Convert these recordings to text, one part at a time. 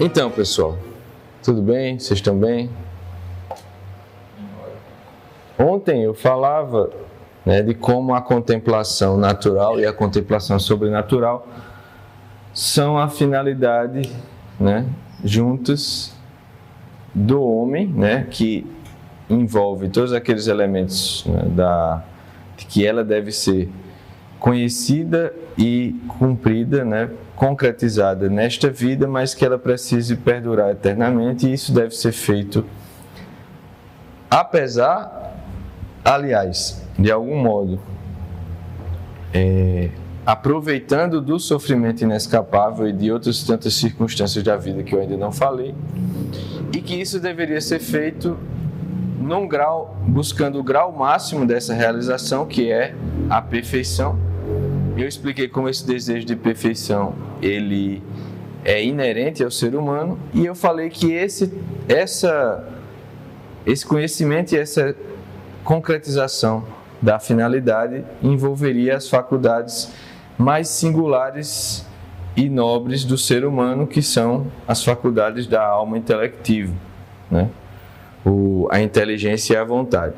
Então, pessoal, tudo bem? Vocês estão bem? Ontem eu falava, de como a contemplação natural e a contemplação sobrenatural são a finalidade, juntas do homem, que envolve todos aqueles elementos de que ela deve ser conhecida e cumprida, concretizada nesta vida, mas que ela precise perdurar eternamente, e isso deve ser feito aliás, de algum modo, aproveitando do sofrimento inescapável e de outras tantas circunstâncias da vida que eu ainda não falei, e que isso deveria ser feito num grau, buscando o grau máximo dessa realização, que é a perfeição. Eu expliquei como esse desejo de perfeição, ele é inerente ao ser humano, e eu falei que esse conhecimento e essa concretização da finalidade envolveria as faculdades mais singulares e nobres do ser humano, que são as faculdades da alma intelectiva, a inteligência e a vontade.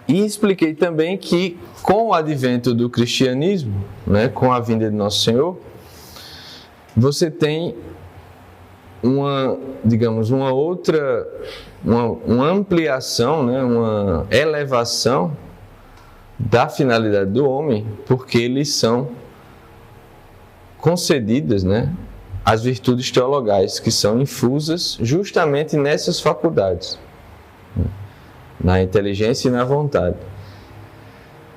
E expliquei também que, com o advento do cristianismo, com a vinda de Nosso Senhor, você tem uma ampliação, uma elevação da finalidade do homem, porque lhes são concedidas, as virtudes teologais, que são infusas justamente nessas faculdades, na inteligência e na vontade.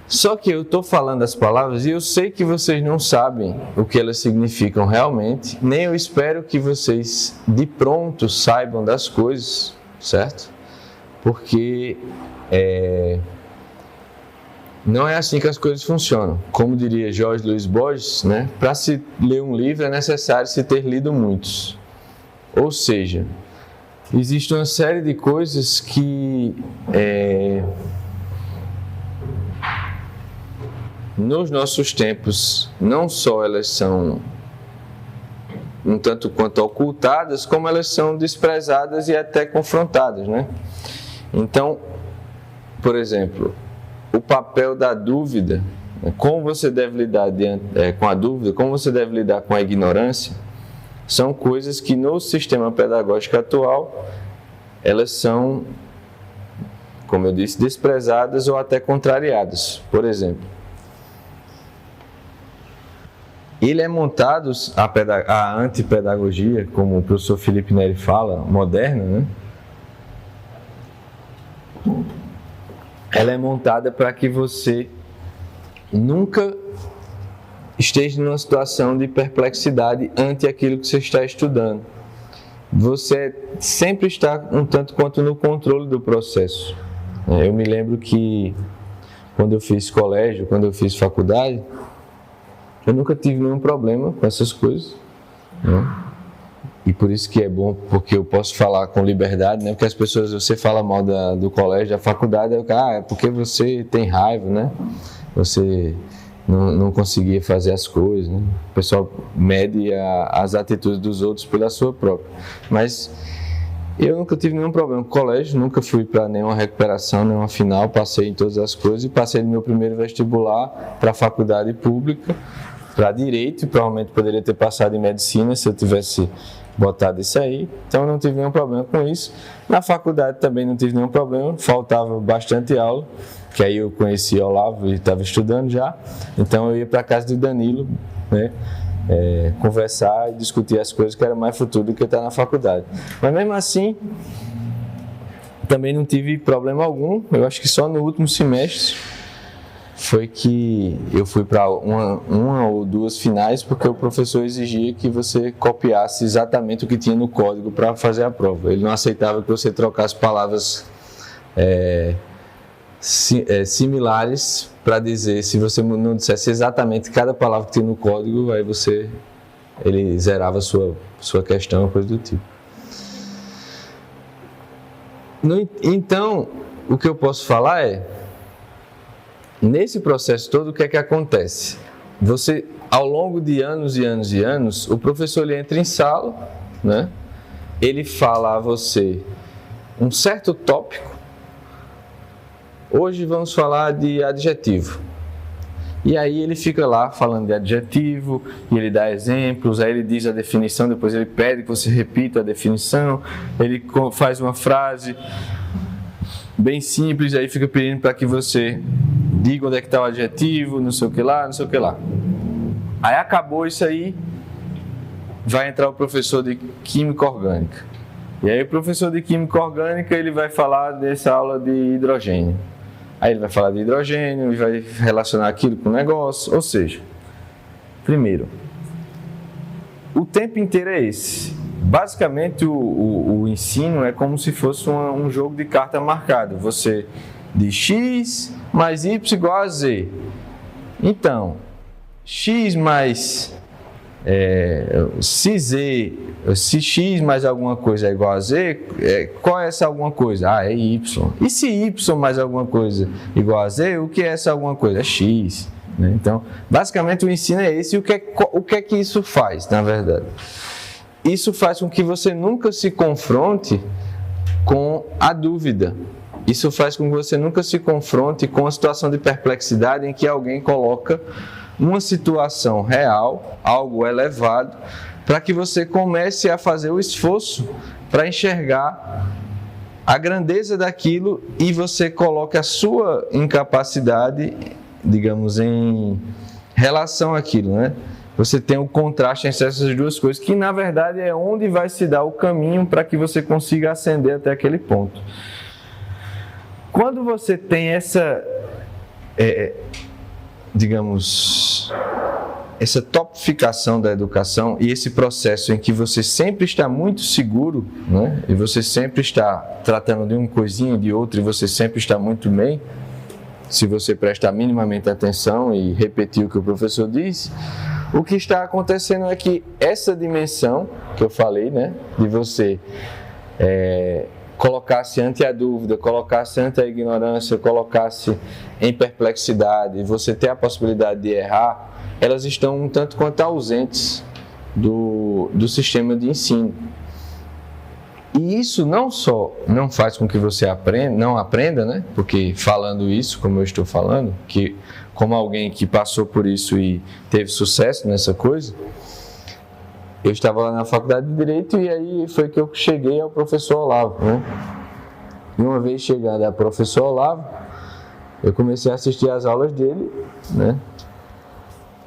Só que eu estou falando as palavras e eu sei que vocês não sabem o que elas significam realmente, nem eu espero que vocês de pronto saibam das coisas, certo? Porque não é assim que as coisas funcionam. Como diria Jorge Luiz Borges, para se ler um livro é necessário se ter lido muitos. Ou seja, existe uma série de coisas que nos nossos tempos, não só elas são um tanto quanto ocultadas, como elas são desprezadas e até confrontadas, Então, por exemplo, o papel da dúvida, como você deve lidar com a dúvida, como você deve lidar com a ignorância, são coisas que no sistema pedagógico atual, elas são, como eu disse, desprezadas ou até contrariadas. Por exemplo, ele é montado, a antipedagogia, como o professor Felipe Neri fala, moderna, ela é montada para que você nunca esteja numa situação de perplexidade ante aquilo que você está estudando. Você sempre está um tanto quanto no controle do processo. Eu me lembro que quando eu fiz colégio, quando eu fiz faculdade, eu nunca tive nenhum problema com essas coisas, E por isso que é bom, porque eu posso falar com liberdade, Porque as pessoas, você fala mal do colégio, da faculdade, é porque você tem raiva, Você não conseguia fazer as coisas, O pessoal mede as atitudes dos outros pela sua própria. Mas eu nunca tive nenhum problema com o colégio, nunca fui para nenhuma recuperação, nenhuma final, passei em todas as coisas e passei no meu primeiro vestibular para a faculdade pública, para Direito, e provavelmente poderia ter passado em Medicina se eu tivesse botado isso aí, então eu não tive nenhum problema com isso. Na faculdade também não tive nenhum problema, faltava bastante aula, que aí eu conheci o Olavo e estava estudando já, então eu ia para a casa de Danilo, conversar e discutir as coisas que era mais futuro do que estar na faculdade. Mas mesmo assim, também não tive problema algum, eu acho que só no último semestre foi que eu fui para uma ou duas finais, porque o professor exigia que você copiasse exatamente o que tinha no código para fazer a prova. Ele não aceitava que você trocasse palavras similares para dizer, se você não dissesse exatamente cada palavra que tinha no código, aí ele zerava a sua questão, coisa do tipo. Então, o que eu posso falar é, nesse processo todo, o que é que acontece? Você, ao longo de anos e anos e anos, o professor ele entra em sala, né? Ele fala a você um certo tópico. Hoje vamos falar de adjetivo. E aí ele fica lá falando de adjetivo, e ele dá exemplos, aí ele diz a definição, depois ele pede que você repita a definição, ele faz uma frase bem simples, aí fica pedindo para que você diga onde é que está o adjetivo, não sei o que lá, não sei o que lá. Aí acabou isso aí, vai entrar o professor de Química Orgânica. E aí o professor de Química Orgânica, ele vai falar dessa aula de hidrogênio. Aí ele vai falar de hidrogênio e vai relacionar aquilo com o negócio. Ou seja, primeiro, o tempo inteiro é esse. Basicamente, o ensino é como se fosse um jogo de carta marcado. Você diz X mais Y igual a Z. Então, X mais... se X mais alguma coisa é igual a Z, qual é essa alguma coisa? É Y. E se Y mais alguma coisa igual a Z, o que é essa alguma coisa? É X. Né? Então, basicamente o ensino é esse. E o que é que isso faz, na verdade? Isso faz com que você nunca se confronte com a dúvida. Isso faz com que você nunca se confronte com a situação de perplexidade em que alguém coloca uma situação real, algo elevado, para que você comece a fazer o esforço para enxergar a grandeza daquilo e você coloque a sua incapacidade, digamos, em relação àquilo, né? Você tem o contraste entre essas duas coisas, que na verdade é onde vai se dar o caminho para que você consiga ascender até aquele ponto. Quando você tem essa... digamos, essa topificação da educação e esse processo em que você sempre está muito seguro, né? E você sempre está tratando de uma coisinha de outra e você sempre está muito bem, se você prestar minimamente atenção e repetir o que o professor disse, o que está acontecendo é que essa dimensão que eu falei, né, de você colocar-se ante a dúvida, colocar-se ante a ignorância, colocar-se em perplexidade, e você ter a possibilidade de errar, elas estão um tanto quanto ausentes do sistema de ensino. E isso não só não faz com que você não aprenda, né? Porque falando isso, como eu estou falando, que como alguém que passou por isso e teve sucesso nessa coisa, eu estava lá na faculdade de Direito e aí foi que eu cheguei ao professor Olavo, né? E uma vez chegando ao professor Olavo, eu comecei a assistir às aulas dele, né?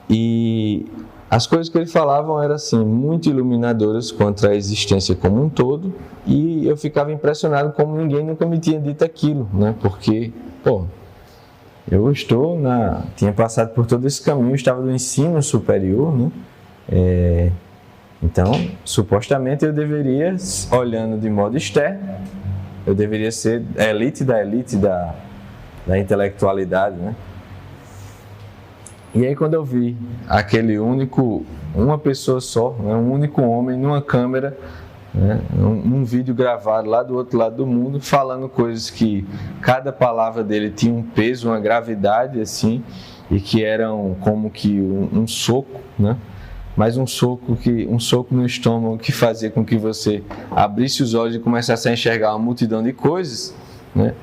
E as coisas que ele falava eram assim, muito iluminadoras quanto à existência como um todo, e eu ficava impressionado como ninguém nunca me tinha dito aquilo, né? Porque, eu tinha passado por todo esse caminho, estava no ensino superior, né? Então, supostamente eu deveria, olhando de modo externo, eu deveria ser a elite da intelectualidade, né? E aí quando eu vi uma pessoa só, né, um único homem numa câmera, né, num vídeo gravado lá do outro lado do mundo, falando coisas que cada palavra dele tinha um peso, uma gravidade assim, e que eram como que um soco, né? Mas um soco no estômago que fazia com que você abrisse os olhos e começasse a enxergar uma multidão de coisas, né?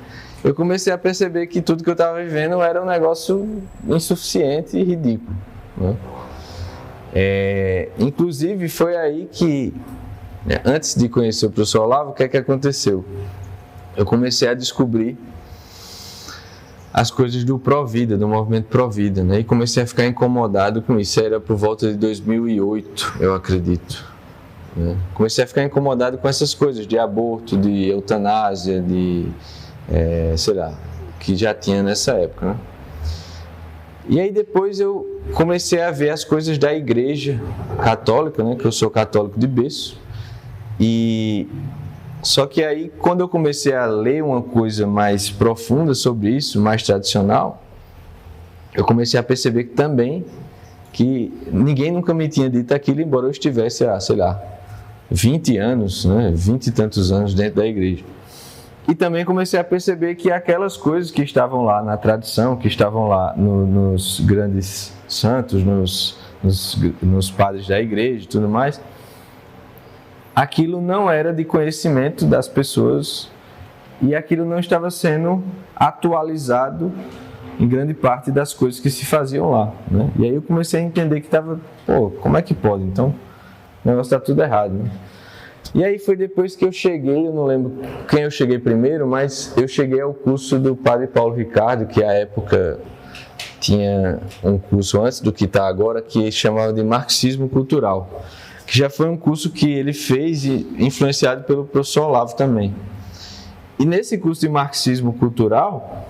Eu comecei a perceber que tudo que eu estava vivendo era um negócio insuficiente e ridículo, né? Inclusive foi aí que, antes de conhecer o professor Olavo, o que é que aconteceu? Eu comecei a descobrir as coisas do Provida, do movimento Provida, né? E comecei a ficar incomodado com isso. Era por volta de 2008, eu acredito, né? Comecei a ficar incomodado com essas coisas de aborto, de eutanásia, que já tinha nessa época, né? E aí depois eu comecei a ver as coisas da Igreja Católica, né? Que eu sou católico de berço. Só que aí, quando eu comecei a ler uma coisa mais profunda sobre isso, mais tradicional, eu comecei a perceber que ninguém nunca me tinha dito aquilo, embora eu estivesse há, 20 anos, né? 20 e tantos anos dentro da igreja. E também comecei a perceber que aquelas coisas que estavam lá na tradição, que estavam lá nos grandes santos, nos padres da igreja e tudo mais, aquilo não era de conhecimento das pessoas e aquilo não estava sendo atualizado em grande parte das coisas que se faziam lá, né? E aí eu comecei a entender que estava, como é que pode? Então, o negócio está tudo errado, né? E aí foi depois que eu cheguei, eu não lembro quem eu cheguei primeiro, mas eu cheguei ao curso do Padre Paulo Ricardo, que à época tinha um curso antes do que está agora, que chamava de Marxismo Cultural, que já foi um curso que ele fez e influenciado pelo professor Olavo também. E nesse curso de Marxismo Cultural,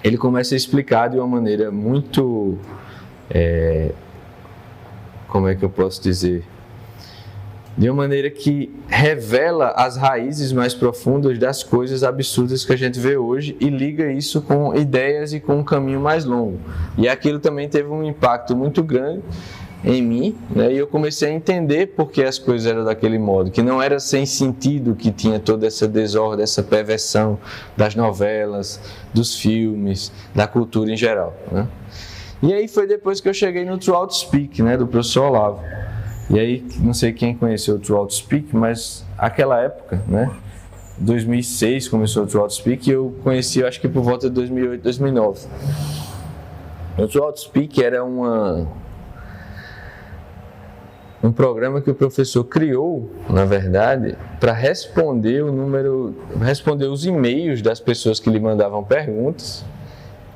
ele começa a explicar de uma maneira muito, como é que eu posso dizer? De uma maneira que revela as raízes mais profundas das coisas absurdas que a gente vê hoje e liga isso com ideias e com um caminho mais longo. E aquilo também teve um impacto muito grande em mim, né? E eu comecei a entender por que as coisas eram daquele modo, que não era sem sentido que tinha toda essa desordem, essa perversão das novelas, dos filmes, da cultura em geral, né? E aí foi depois que eu cheguei no Throughout Speak, né, do professor Olavo. E aí, não sei quem conheceu o Throughout Speak, mas aquela época, né, 2006 começou o Throughout Speak e eu conheci, eu acho que por volta de 2008, 2009. O Throughout Speak era um programa que o professor criou, na verdade, para responder os e-mails das pessoas que lhe mandavam perguntas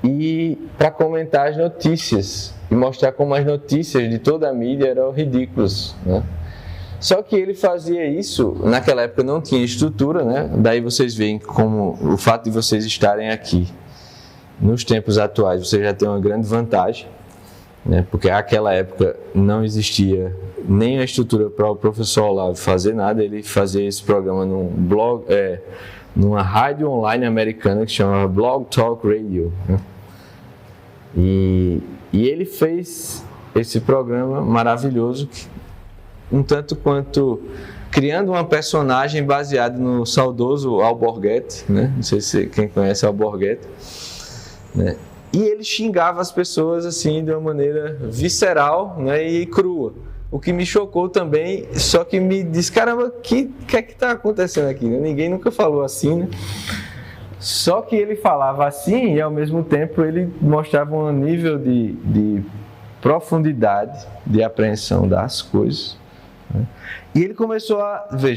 e para comentar as notícias e mostrar como as notícias de toda a mídia eram ridículas, né? Só que ele fazia isso, naquela época não tinha estrutura, né? Daí vocês veem como o fato de vocês estarem aqui nos tempos atuais, você já tem uma grande vantagem, né? Porque naquela época não existia nem a estrutura para o professor Olavo fazer nada. Ele fazia esse programa num blog, numa rádio online americana que se chamava Blog Talk Radio, né? E ele fez esse programa maravilhoso, um tanto quanto criando uma personagem baseada no saudoso Alborguete, né? Não sei se quem conhece Alborguete, né? E ele xingava as pessoas assim de uma maneira visceral, né, e crua. O que me chocou também, só que me disse, caramba, o que é que está acontecendo aqui? Ninguém nunca falou assim, né? Só que ele falava assim e ao mesmo tempo ele mostrava um nível de profundidade, de apreensão das coisas, né? E ele começou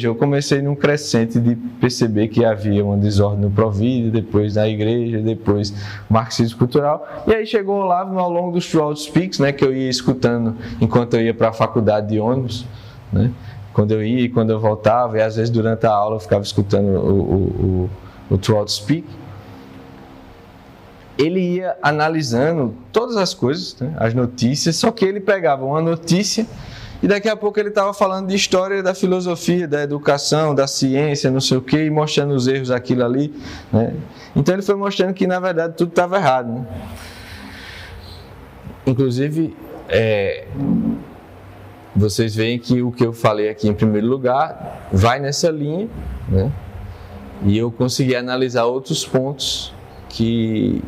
eu comecei num crescente de perceber que havia uma desordem no Provide, depois na igreja, depois marxismo cultural, e aí chegou lá ao longo dos Throughout Speaks, né, que eu ia escutando enquanto eu ia para a faculdade de ônibus, né, quando eu ia e quando eu voltava, e às vezes durante a aula eu ficava escutando o Throughout Speak. Ele ia analisando todas as coisas, né, as notícias, só que ele pegava uma notícia e daqui a pouco ele estava falando de história da filosofia, da educação, da ciência, não sei o quê, e mostrando os erros daquilo ali, né? Então ele foi mostrando que na verdade tudo estava errado, né? Inclusive, vocês veem que o que eu falei aqui em primeiro lugar vai nessa linha, né? E eu consegui analisar outros pontos que,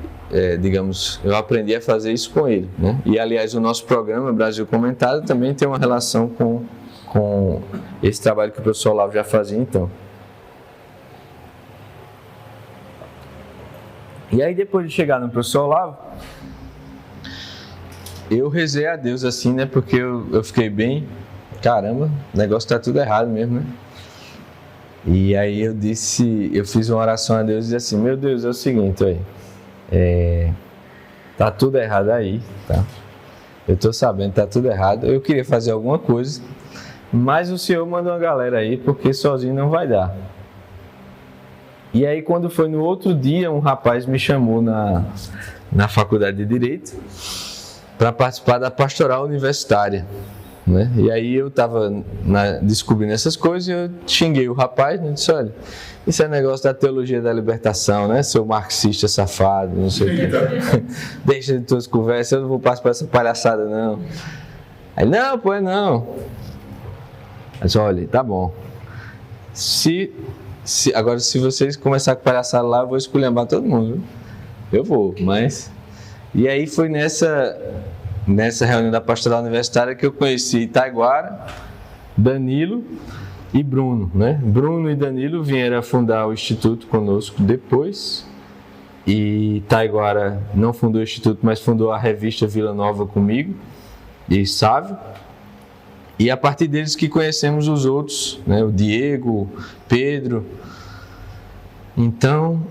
digamos, eu aprendi a fazer isso com ele, né? E aliás, o nosso programa Brasil Comentado também tem uma relação com esse trabalho que o professor Olavo já fazia então. E aí depois de chegar no professor Olavo, eu rezei a Deus assim, né? Porque eu fiquei bem, caramba, o negócio tá tudo errado mesmo, né? E aí eu fiz uma oração a Deus e disse assim, meu Deus, é o seguinte, tá tudo errado aí, tá? Eu tô sabendo, tá tudo errado. Eu queria fazer alguma coisa, mas o Senhor manda uma galera aí, porque sozinho não vai dar. E aí quando foi no outro dia, um rapaz me chamou na faculdade de Direito para participar da pastoral universitária, né? E aí eu estava descobrindo essas coisas e eu xinguei o rapaz, né? Disse, olha, isso é negócio da teologia da libertação, né? Seu marxista safado, não sei o quê. Deixa de tuas conversas, eu não vou participar dessa palhaçada, não. Aí, não, pô, não. Mas olha, tá bom. Agora, se vocês começarem com palhaçada lá, eu vou esculhambar todo mundo, viu? Eu vou, mas... E aí foi nessa reunião da pastoral universitária que eu conheci Itaiguara, Danilo, e Bruno, né? Bruno e Danilo vieram fundar o Instituto conosco depois, e Taiguara não fundou o Instituto, mas fundou a revista Vila Nova comigo, e Sávio, e a partir deles que conhecemos os outros, né? O Diego, Pedro. Então,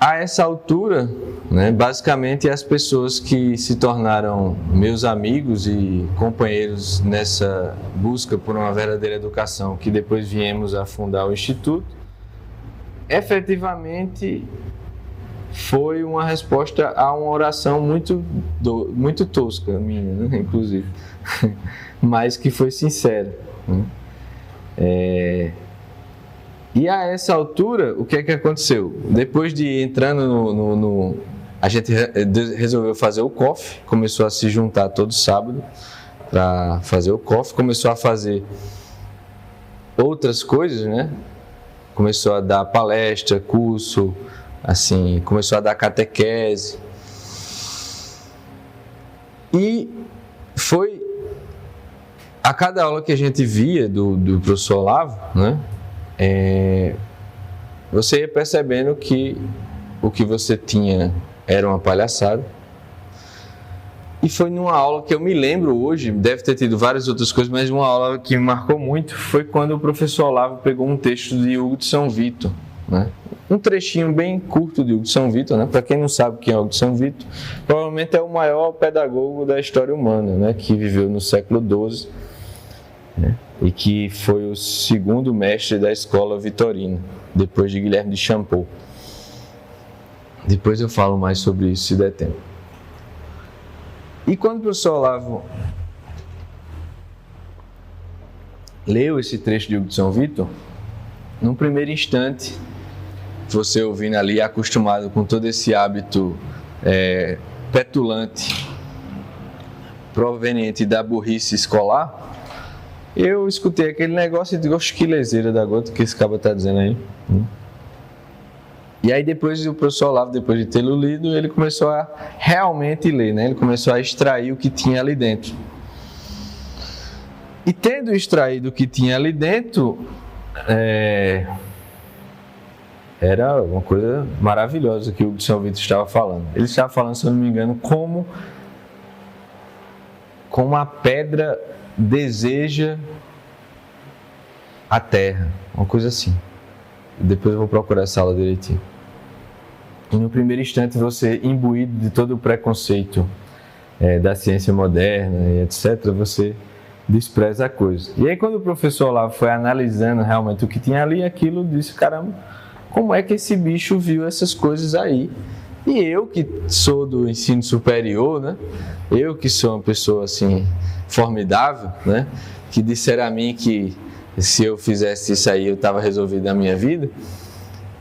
a essa altura, né, basicamente as pessoas que se tornaram meus amigos e companheiros nessa busca por uma verdadeira educação, que depois viemos a fundar o Instituto, efetivamente foi uma resposta a uma oração muito tosca minha, né, inclusive, mas que foi sincera, né? E a essa altura, o que é que aconteceu? Depois de entrando a gente resolveu fazer o COF, começou a se juntar todo sábado para fazer o COF, começou a fazer outras coisas, né? Começou a dar palestra, curso, assim, começou a dar catequese. E foi a cada aula que a gente via do professor Olavo, né? Você ia percebendo que o que você tinha era uma palhaçada. E foi numa aula que eu me lembro hoje, deve ter tido várias outras coisas, mas uma aula que me marcou muito foi quando o professor Olavo pegou um texto de Hugo de São Vito, né? Um trechinho bem curto de Hugo de São Vito, né? Para quem não sabe quem é Hugo de São Vito, provavelmente é o maior pedagogo da história humana, né? Que viveu no século XII, né? E que foi o segundo mestre da escola vitorina, depois de Guilherme de Champeaux. Depois eu falo mais sobre isso, se der tempo. E quando o professor Olavo leu esse trecho de Hugo de São Vito, num primeiro instante, você ouvindo ali, acostumado com todo esse hábito petulante, proveniente da burrice escolar, eu escutei aquele negócio e digo, oxe, que leseira da gota que esse cara está dizendo aí. E aí depois o professor Olavo, depois de tê-lo lido, ele começou a realmente ler, né? Ele começou a extrair o que tinha ali dentro. E tendo extraído o que tinha ali dentro, era uma coisa maravilhosa que o Hugo de São Vito estava falando. Ele estava falando, se eu não me engano, como a pedra deseja a terra, uma coisa assim. Depois eu vou procurar essa aula direitinho. E no primeiro instante você, imbuído de todo o preconceito da ciência moderna e etc., você despreza a coisa. E aí quando o professor lá foi analisando realmente o que tinha ali, aquilo disse, caramba, como é que esse bicho viu essas coisas aí? E eu que sou do ensino superior, né? Eu que sou uma pessoa assim formidável, né? Que disseram a mim que se eu fizesse isso aí eu estava resolvido na minha vida.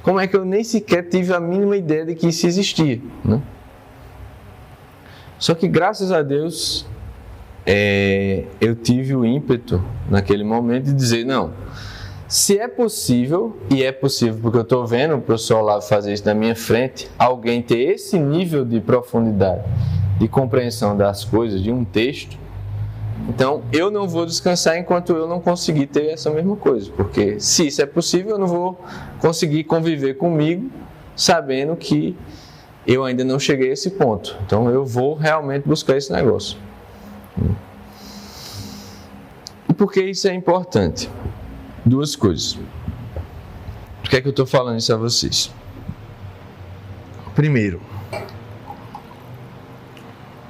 Como é que eu nem sequer tive a mínima ideia de que isso existia, né? Só que graças a Deus eu tive o ímpeto naquele momento de dizer, não, se é possível, e é possível porque eu estou vendo o professor Olavo fazer isso na minha frente, alguém ter esse nível de profundidade, de compreensão das coisas, de um texto, então eu não vou descansar enquanto eu não conseguir ter essa mesma coisa, porque se isso é possível, eu não vou conseguir conviver comigo sabendo que eu ainda não cheguei a esse ponto. Então eu vou realmente buscar esse negócio. E por que isso é importante? Duas coisas. Por que é que eu estou falando isso a vocês? Primeiro,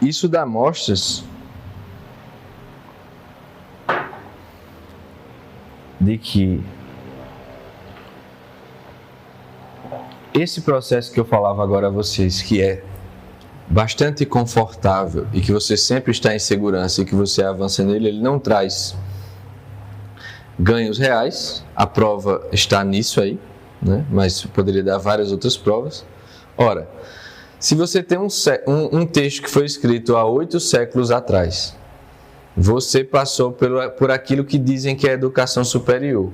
isso dá mostras de que esse processo que eu falava agora a vocês, que é bastante confortável e que você sempre está em segurança e que você avança nele, ele não traz ganhos reais. A prova está nisso aí, né? Mas poderia dar várias outras provas. Ora, se você tem um texto que foi escrito há 8 séculos atrás, você passou por aquilo que dizem que é educação superior,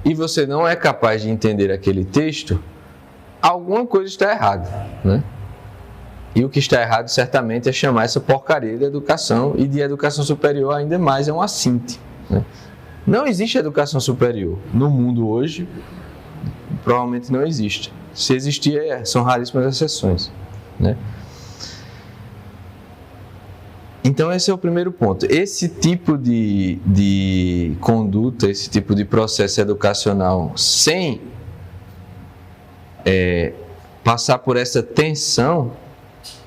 e você não é capaz de entender aquele texto, alguma coisa está errada, né? E o que está errado certamente é chamar essa porcaria de educação, e de educação superior ainda mais é um assinte, né? Não existe educação superior. No mundo hoje, provavelmente não existe. Se existir, são raríssimas exceções, né? Então esse é o primeiro ponto. Esse tipo de conduta, esse tipo de processo educacional sem passar por essa tensão,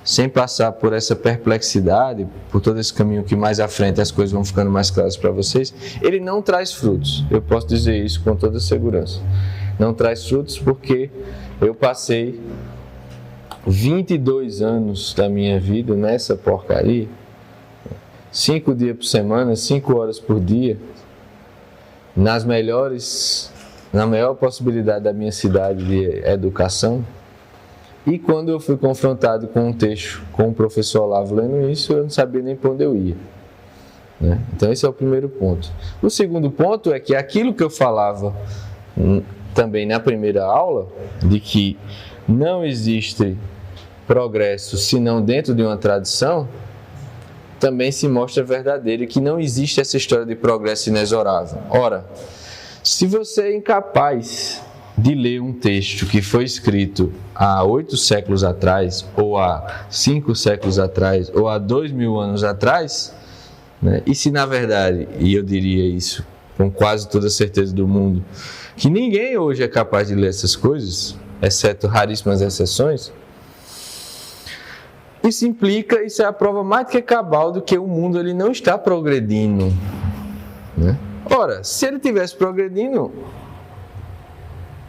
sem passar por essa perplexidade, por todo esse caminho que mais à frente as coisas vão ficando mais claras para vocês, ele não traz frutos. Eu posso dizer isso com toda segurança. Não traz frutos porque eu passei 22 anos da minha vida nessa porcaria, 5 dias por semana, 5 horas por dia, na maior possibilidade da minha cidade de educação. E quando eu fui confrontado com um texto, com o professor Olavo lendo isso, eu não sabia nem para onde eu ia, né? Então esse é o primeiro ponto. O segundo ponto é que aquilo que eu falava também na primeira aula, de que não existe progresso senão dentro de uma tradição, também se mostra verdadeiro, e que não existe essa história de progresso inexorável. Ora, se você é incapaz de ler um texto que foi escrito há 8 séculos atrás, ou há 5 séculos atrás, ou há 2000 anos atrás, né? E se na verdade, e eu diria isso com quase toda a certeza do mundo, que ninguém hoje é capaz de ler essas coisas, exceto raríssimas exceções, isso é a prova mais do que cabal do que o mundo ele não está progredindo, né? Ora, se ele estivesse progredindo,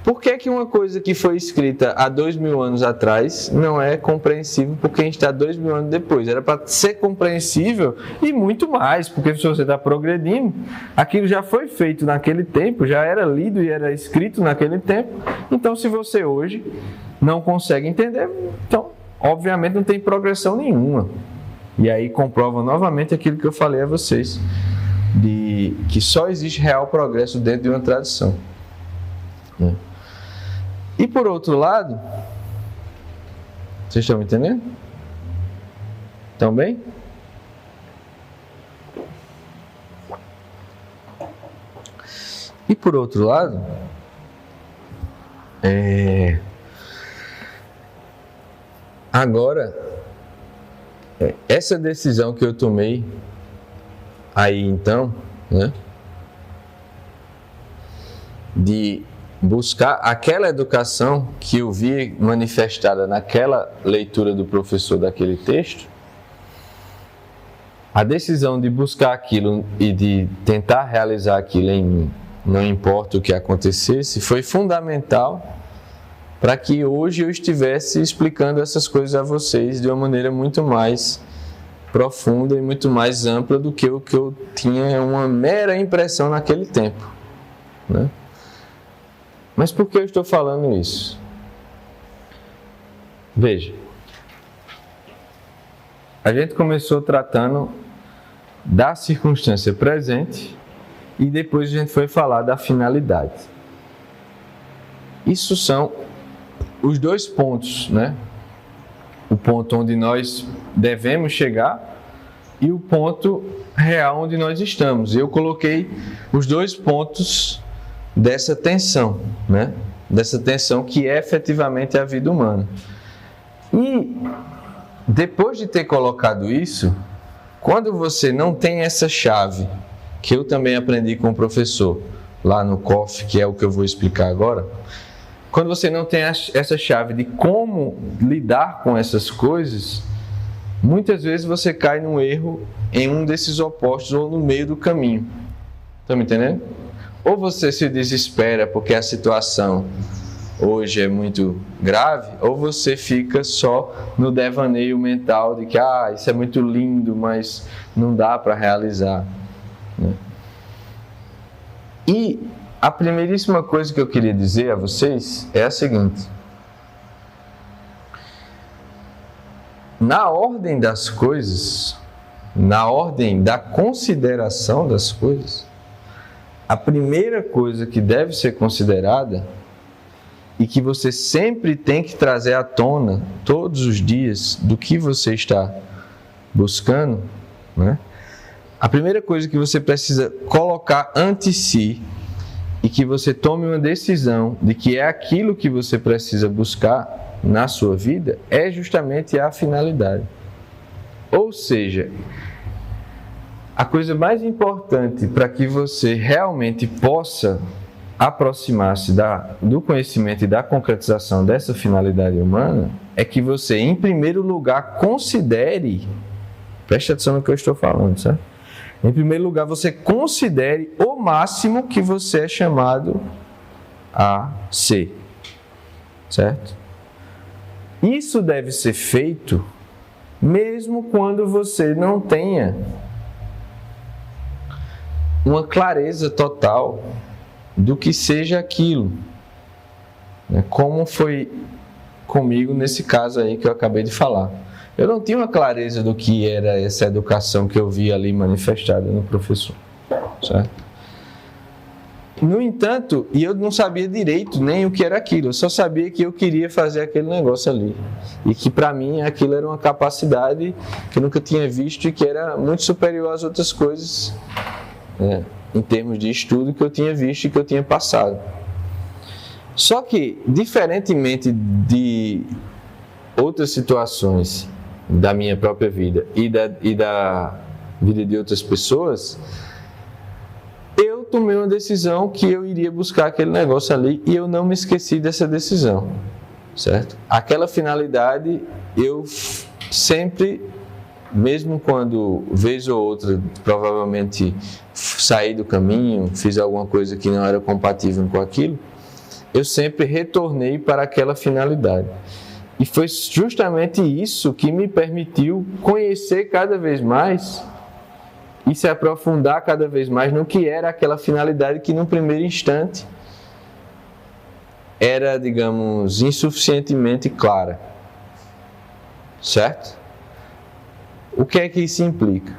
por que uma coisa que foi escrita há 2000 anos atrás não é compreensível porque a gente está 2000 anos depois? Era para ser compreensível e muito mais, porque se você está progredindo, aquilo já foi feito naquele tempo, já era lido e era escrito naquele tempo. Então, se você hoje não consegue entender, então, obviamente, não tem progressão nenhuma. E aí comprova novamente aquilo que eu falei a vocês, de que só existe real progresso dentro de uma tradição, né? E por outro lado, vocês estão me entendendo? Estão bem? E por outro lado, agora, essa decisão que eu tomei aí então, né, de buscar aquela educação que eu vi manifestada naquela leitura do professor daquele texto, a decisão de buscar aquilo e de tentar realizar aquilo em mim, não importa o que acontecesse, foi fundamental para que hoje eu estivesse explicando essas coisas a vocês de uma maneira muito mais profunda e muito mais ampla do que o que eu tinha uma mera impressão naquele tempo, né? Mas por que eu estou falando isso? Veja, a gente começou tratando da circunstância presente e depois a gente foi falar da finalidade. Isso são os 2 pontos, né? O ponto onde nós devemos chegar e o ponto real onde nós estamos. Eu coloquei os 2 pontos dessa tensão, né? Dessa tensão que é efetivamente a vida humana. E depois de ter colocado isso, quando você não tem essa chave, que eu também aprendi com o professor lá no COF, que é o que eu vou explicar agora, quando você não tem essa chave de como lidar com essas coisas, muitas vezes você cai num erro em um desses opostos ou no meio do caminho. Estão me entendendo? Ou você se desespera porque a situação hoje é muito grave, ou você fica só no devaneio mental de que isso é muito lindo, mas não dá para realizar, né? E a primeiríssima coisa que eu queria dizer a vocês é a seguinte: na ordem das coisas, na ordem da consideração das coisas, a primeira coisa que deve ser considerada e que você sempre tem que trazer à tona todos os dias do que você está buscando, né, a primeira coisa que você precisa colocar ante si e que você tome uma decisão de que é aquilo que você precisa buscar na sua vida é justamente a finalidade. Ou seja, a coisa mais importante para que você realmente possa aproximar-se do conhecimento e da concretização dessa finalidade humana é que você, em primeiro lugar, considere, preste atenção no que eu estou falando, certo? Em primeiro lugar, você considere o máximo que você é chamado a ser, certo? Isso deve ser feito mesmo quando você não tenha uma clareza total do que seja aquilo, como foi comigo nesse caso aí que eu acabei de falar. Eu não tinha uma clareza do que era essa educação que eu vi ali manifestada no professor, certo? No entanto, e eu não sabia direito nem o que era aquilo, eu só sabia que eu queria fazer aquele negócio ali. E que para mim aquilo era uma capacidade que eu nunca tinha visto e que era muito superior às outras coisas, em termos de estudo que eu tinha visto e que eu tinha passado. Só que, diferentemente de outras situações da minha própria vida e da vida de outras pessoas, eu tomei uma decisão que eu iria buscar aquele negócio ali e eu não me esqueci dessa decisão, certo? Aquela finalidade eu sempre, mesmo quando vez ou outra provavelmente saí do caminho, fiz alguma coisa que não era compatível com aquilo, eu sempre retornei para aquela finalidade. E foi justamente isso que me permitiu conhecer cada vez mais e se aprofundar cada vez mais no que era aquela finalidade que, no primeiro instante, era, digamos, insuficientemente clara. Certo? O que é que isso implica?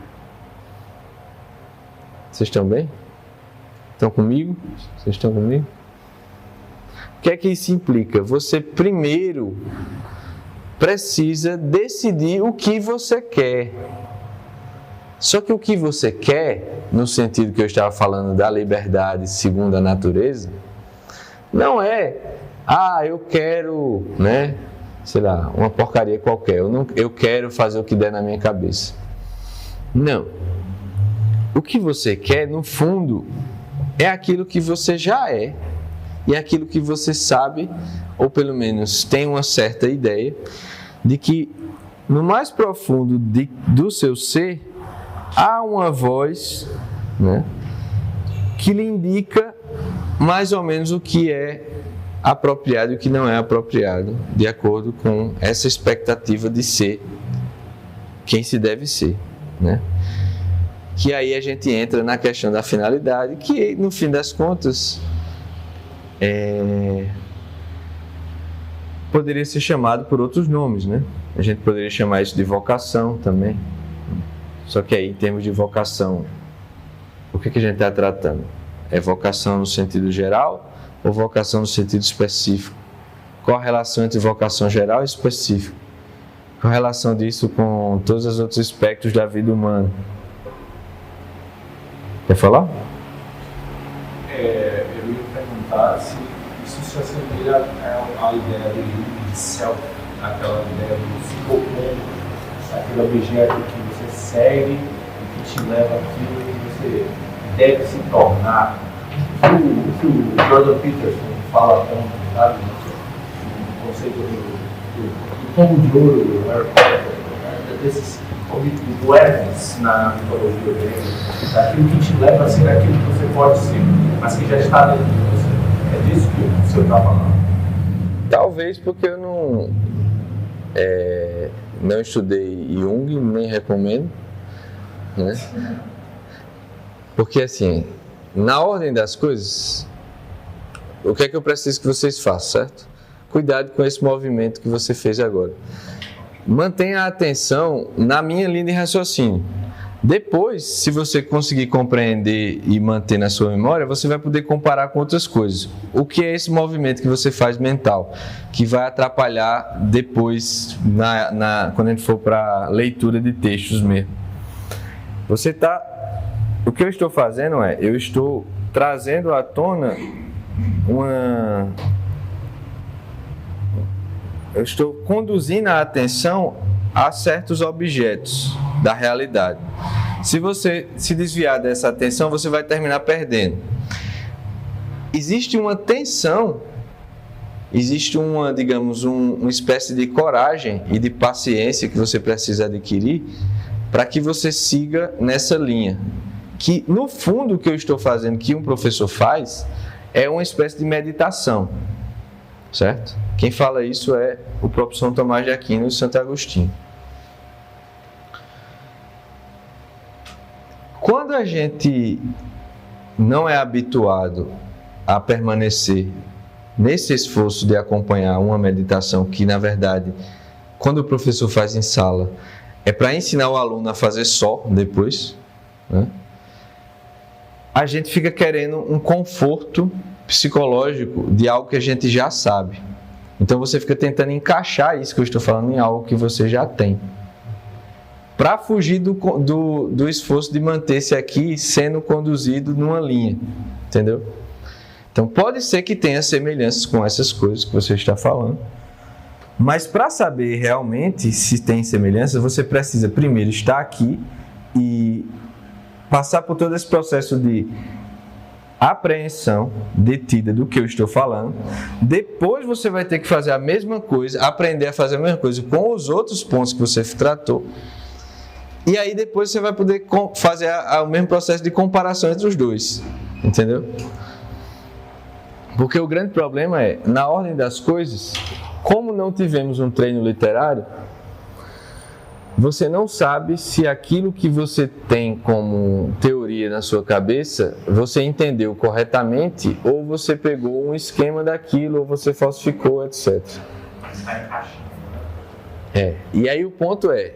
Vocês estão bem? Estão comigo? Vocês estão comigo? O que é que isso implica? Você primeiro precisa decidir o que você quer. Só que o que você quer, no sentido que eu estava falando da liberdade segundo a natureza, não é, eu quero, sei lá, uma porcaria qualquer, eu quero fazer o que der na minha cabeça. Não. O que você quer, no fundo, é aquilo que você já é, e aquilo que você sabe, ou pelo menos tem uma certa ideia, de que no mais profundo do seu ser, há uma voz, que lhe indica mais ou menos o que é apropriado e o que não é apropriado, de acordo com essa expectativa de ser quem se deve ser, Que aí a gente entra na questão da finalidade, que no fim das contas poderia ser chamado por outros nomes, A gente poderia chamar isso de vocação também. Só que aí, em termos de vocação, o que a gente está tratando? É vocação no sentido geral ou vocação no sentido específico? Qual a relação entre vocação geral e específica? Qual a relação disso com todos os outros aspectos da vida humana? Quer falar? Eu ia perguntar se isso se assemelha à ideia de self, aquela ideia do se propor, aquele objeto que você segue e que te leva àquilo que você deve se tornar. O que o Jordan Peterson fala tanto, sabe? O conceito do pomo de ouro, do Hermes na mitologia grega, daquilo que te leva a ser aquilo que você pode ser, mas que já está dentro de você. É disso que o senhor está falando? Talvez porque eu não estudei Jung, nem recomendo, Porque assim, na ordem das coisas, o que é que eu preciso que vocês façam, certo? Cuidado com esse movimento que você fez agora. Mantenha a atenção na minha linha de raciocínio. Depois, se você conseguir compreender e manter na sua memória, você vai poder comparar com outras coisas. O que é esse movimento que você faz mental? Que vai atrapalhar depois, quando a gente for para a leitura de textos mesmo. Você está O que eu estou fazendo eu estou trazendo à tona eu estou conduzindo a atenção a certos objetos da realidade. Se você se desviar dessa atenção, você vai terminar perdendo. Existe uma tensão, existe uma espécie de coragem e de paciência que você precisa adquirir para que você siga nessa linha. Que, no fundo, o que eu estou fazendo, que um professor faz, é uma espécie de meditação, certo? Quem fala isso é o próprio São Tomás de Aquino e Santo Agostinho. Quando a gente não é habituado a permanecer nesse esforço de acompanhar uma meditação que, na verdade, quando o professor faz em sala, é para ensinar o aluno a fazer só depois, né? A gente fica querendo um conforto psicológico de algo que a gente já sabe. Então você fica tentando encaixar isso que eu estou falando em algo que você já tem, para fugir do esforço de manter-se aqui sendo conduzido numa linha, entendeu? Então pode ser que tenha semelhanças com essas coisas que você está falando, mas para saber realmente se tem semelhanças, você precisa primeiro estar aqui e passar por todo esse processo de apreensão detida do que eu estou falando. Depois você vai ter que fazer a mesma coisa, aprender a fazer a mesma coisa com os outros pontos que você tratou. E aí depois você vai poder fazer o mesmo processo de comparação entre os dois. Entendeu? Porque o grande problema é, na ordem das coisas, como não tivemos um treino literário, você não sabe se aquilo que você tem como teoria na sua cabeça, você entendeu corretamente, ou você pegou um esquema daquilo, ou você falsificou, etc. E aí o ponto é,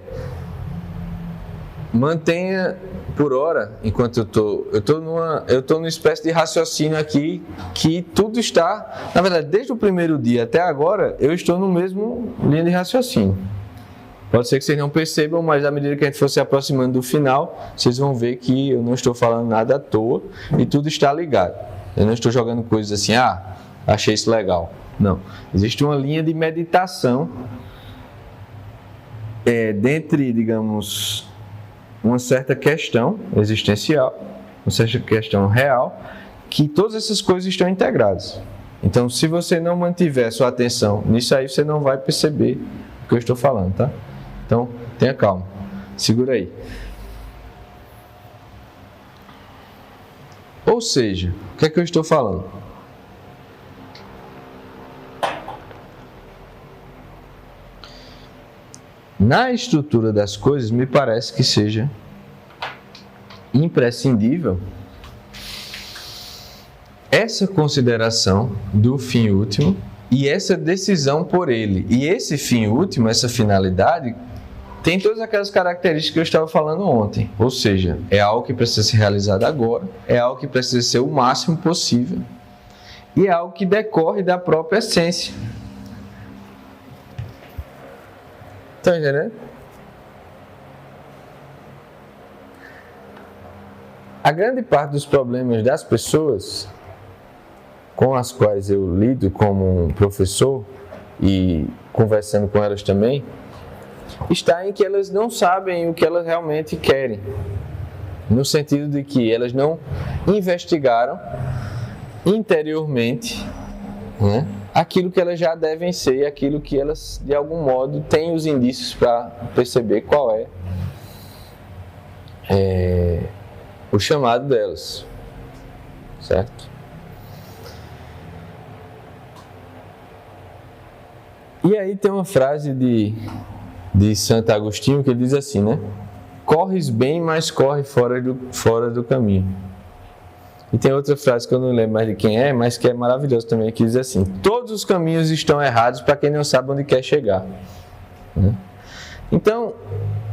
mantenha por hora, enquanto eu estou numa espécie de raciocínio aqui, que tudo está, na verdade, desde o primeiro dia até agora, eu estou no mesmo linha de raciocínio. Pode ser que vocês não percebam, mas à medida que a gente for se aproximando do final, vocês vão ver que eu não estou falando nada à toa e tudo está ligado. Eu não estou jogando coisas assim, achei isso legal. Não. Existe uma linha de meditação dentre, digamos, uma certa questão existencial, uma certa questão real, que todas essas coisas estão integradas. Então, se você não mantiver sua atenção nisso aí, você não vai perceber o que eu estou falando, tá? Então, tenha calma. Segura aí. Ou seja, o que é que eu estou falando? Na estrutura das coisas, me parece que seja imprescindível essa consideração do fim último e essa decisão por ele. E esse fim último, essa finalidade, tem todas aquelas características que eu estava falando ontem. Ou seja, é algo que precisa ser realizado agora, é algo que precisa ser o máximo possível e é algo que decorre da própria essência. Estão entendendo? A grande parte dos problemas das pessoas com as quais eu lido como professor e conversando com elas também, está em que elas não sabem o que elas realmente querem. No sentido de que elas não investigaram interiormente, né, aquilo que elas já devem ser e aquilo que elas, de algum modo, têm os indícios para perceber qual é o chamado delas. Certo? E aí tem uma frase de Santo Agostinho que ele diz assim, né? Corres bem, mas corre fora do caminho. E tem outra frase que eu não lembro mais de quem é, mas que é maravilhosa também, que diz assim: todos os caminhos estão errados para quem não sabe onde quer chegar. Então,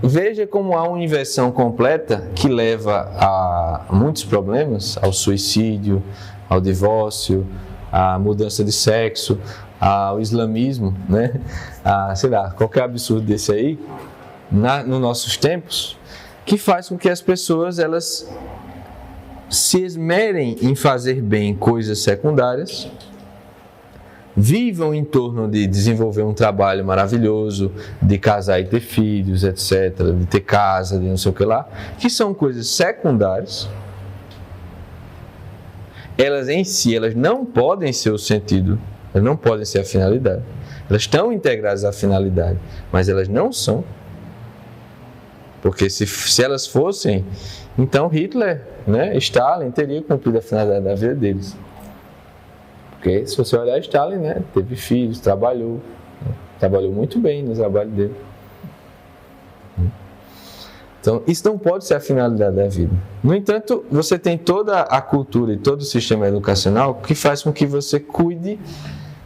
veja como há uma inversão completa que leva a muitos problemas, ao suicídio, ao divórcio, à mudança de sexo, ao islamismo, né? Sei lá, qualquer absurdo desse aí, nos nossos tempos, que faz com que as pessoas elas se esmerem em fazer bem coisas secundárias, vivam em torno de desenvolver um trabalho maravilhoso, de casar e ter filhos, etc., de ter casa, de não sei o que lá, que são coisas secundárias. Elas em si, elas não podem ser o sentido, elas não podem ser a finalidade. Elas estão integradas à finalidade, mas elas não são. Porque se elas fossem, então Hitler, né, Stalin, teria cumprido a finalidade da vida deles. Porque se você olhar Stalin, né, teve filhos, trabalhou muito bem no trabalho dele. Então, isso não pode ser a finalidade da vida. No entanto, você tem toda a cultura e todo o sistema educacional que faz com que você cuide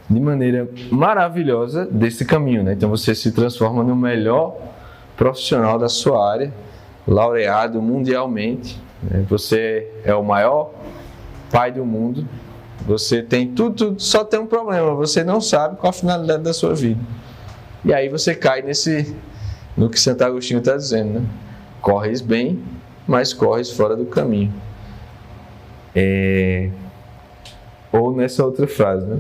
de maneira maravilhosa desse caminho, né? Então, você se transforma no melhor profissional da sua área, laureado mundialmente, né? Você é o maior pai do mundo, você tem tudo, só tem um problema, você não sabe qual a finalidade da sua vida. E aí você cai no que Santo Agostinho está dizendo, né? Corres bem, mas corres fora do caminho. Ou nessa outra frase, né?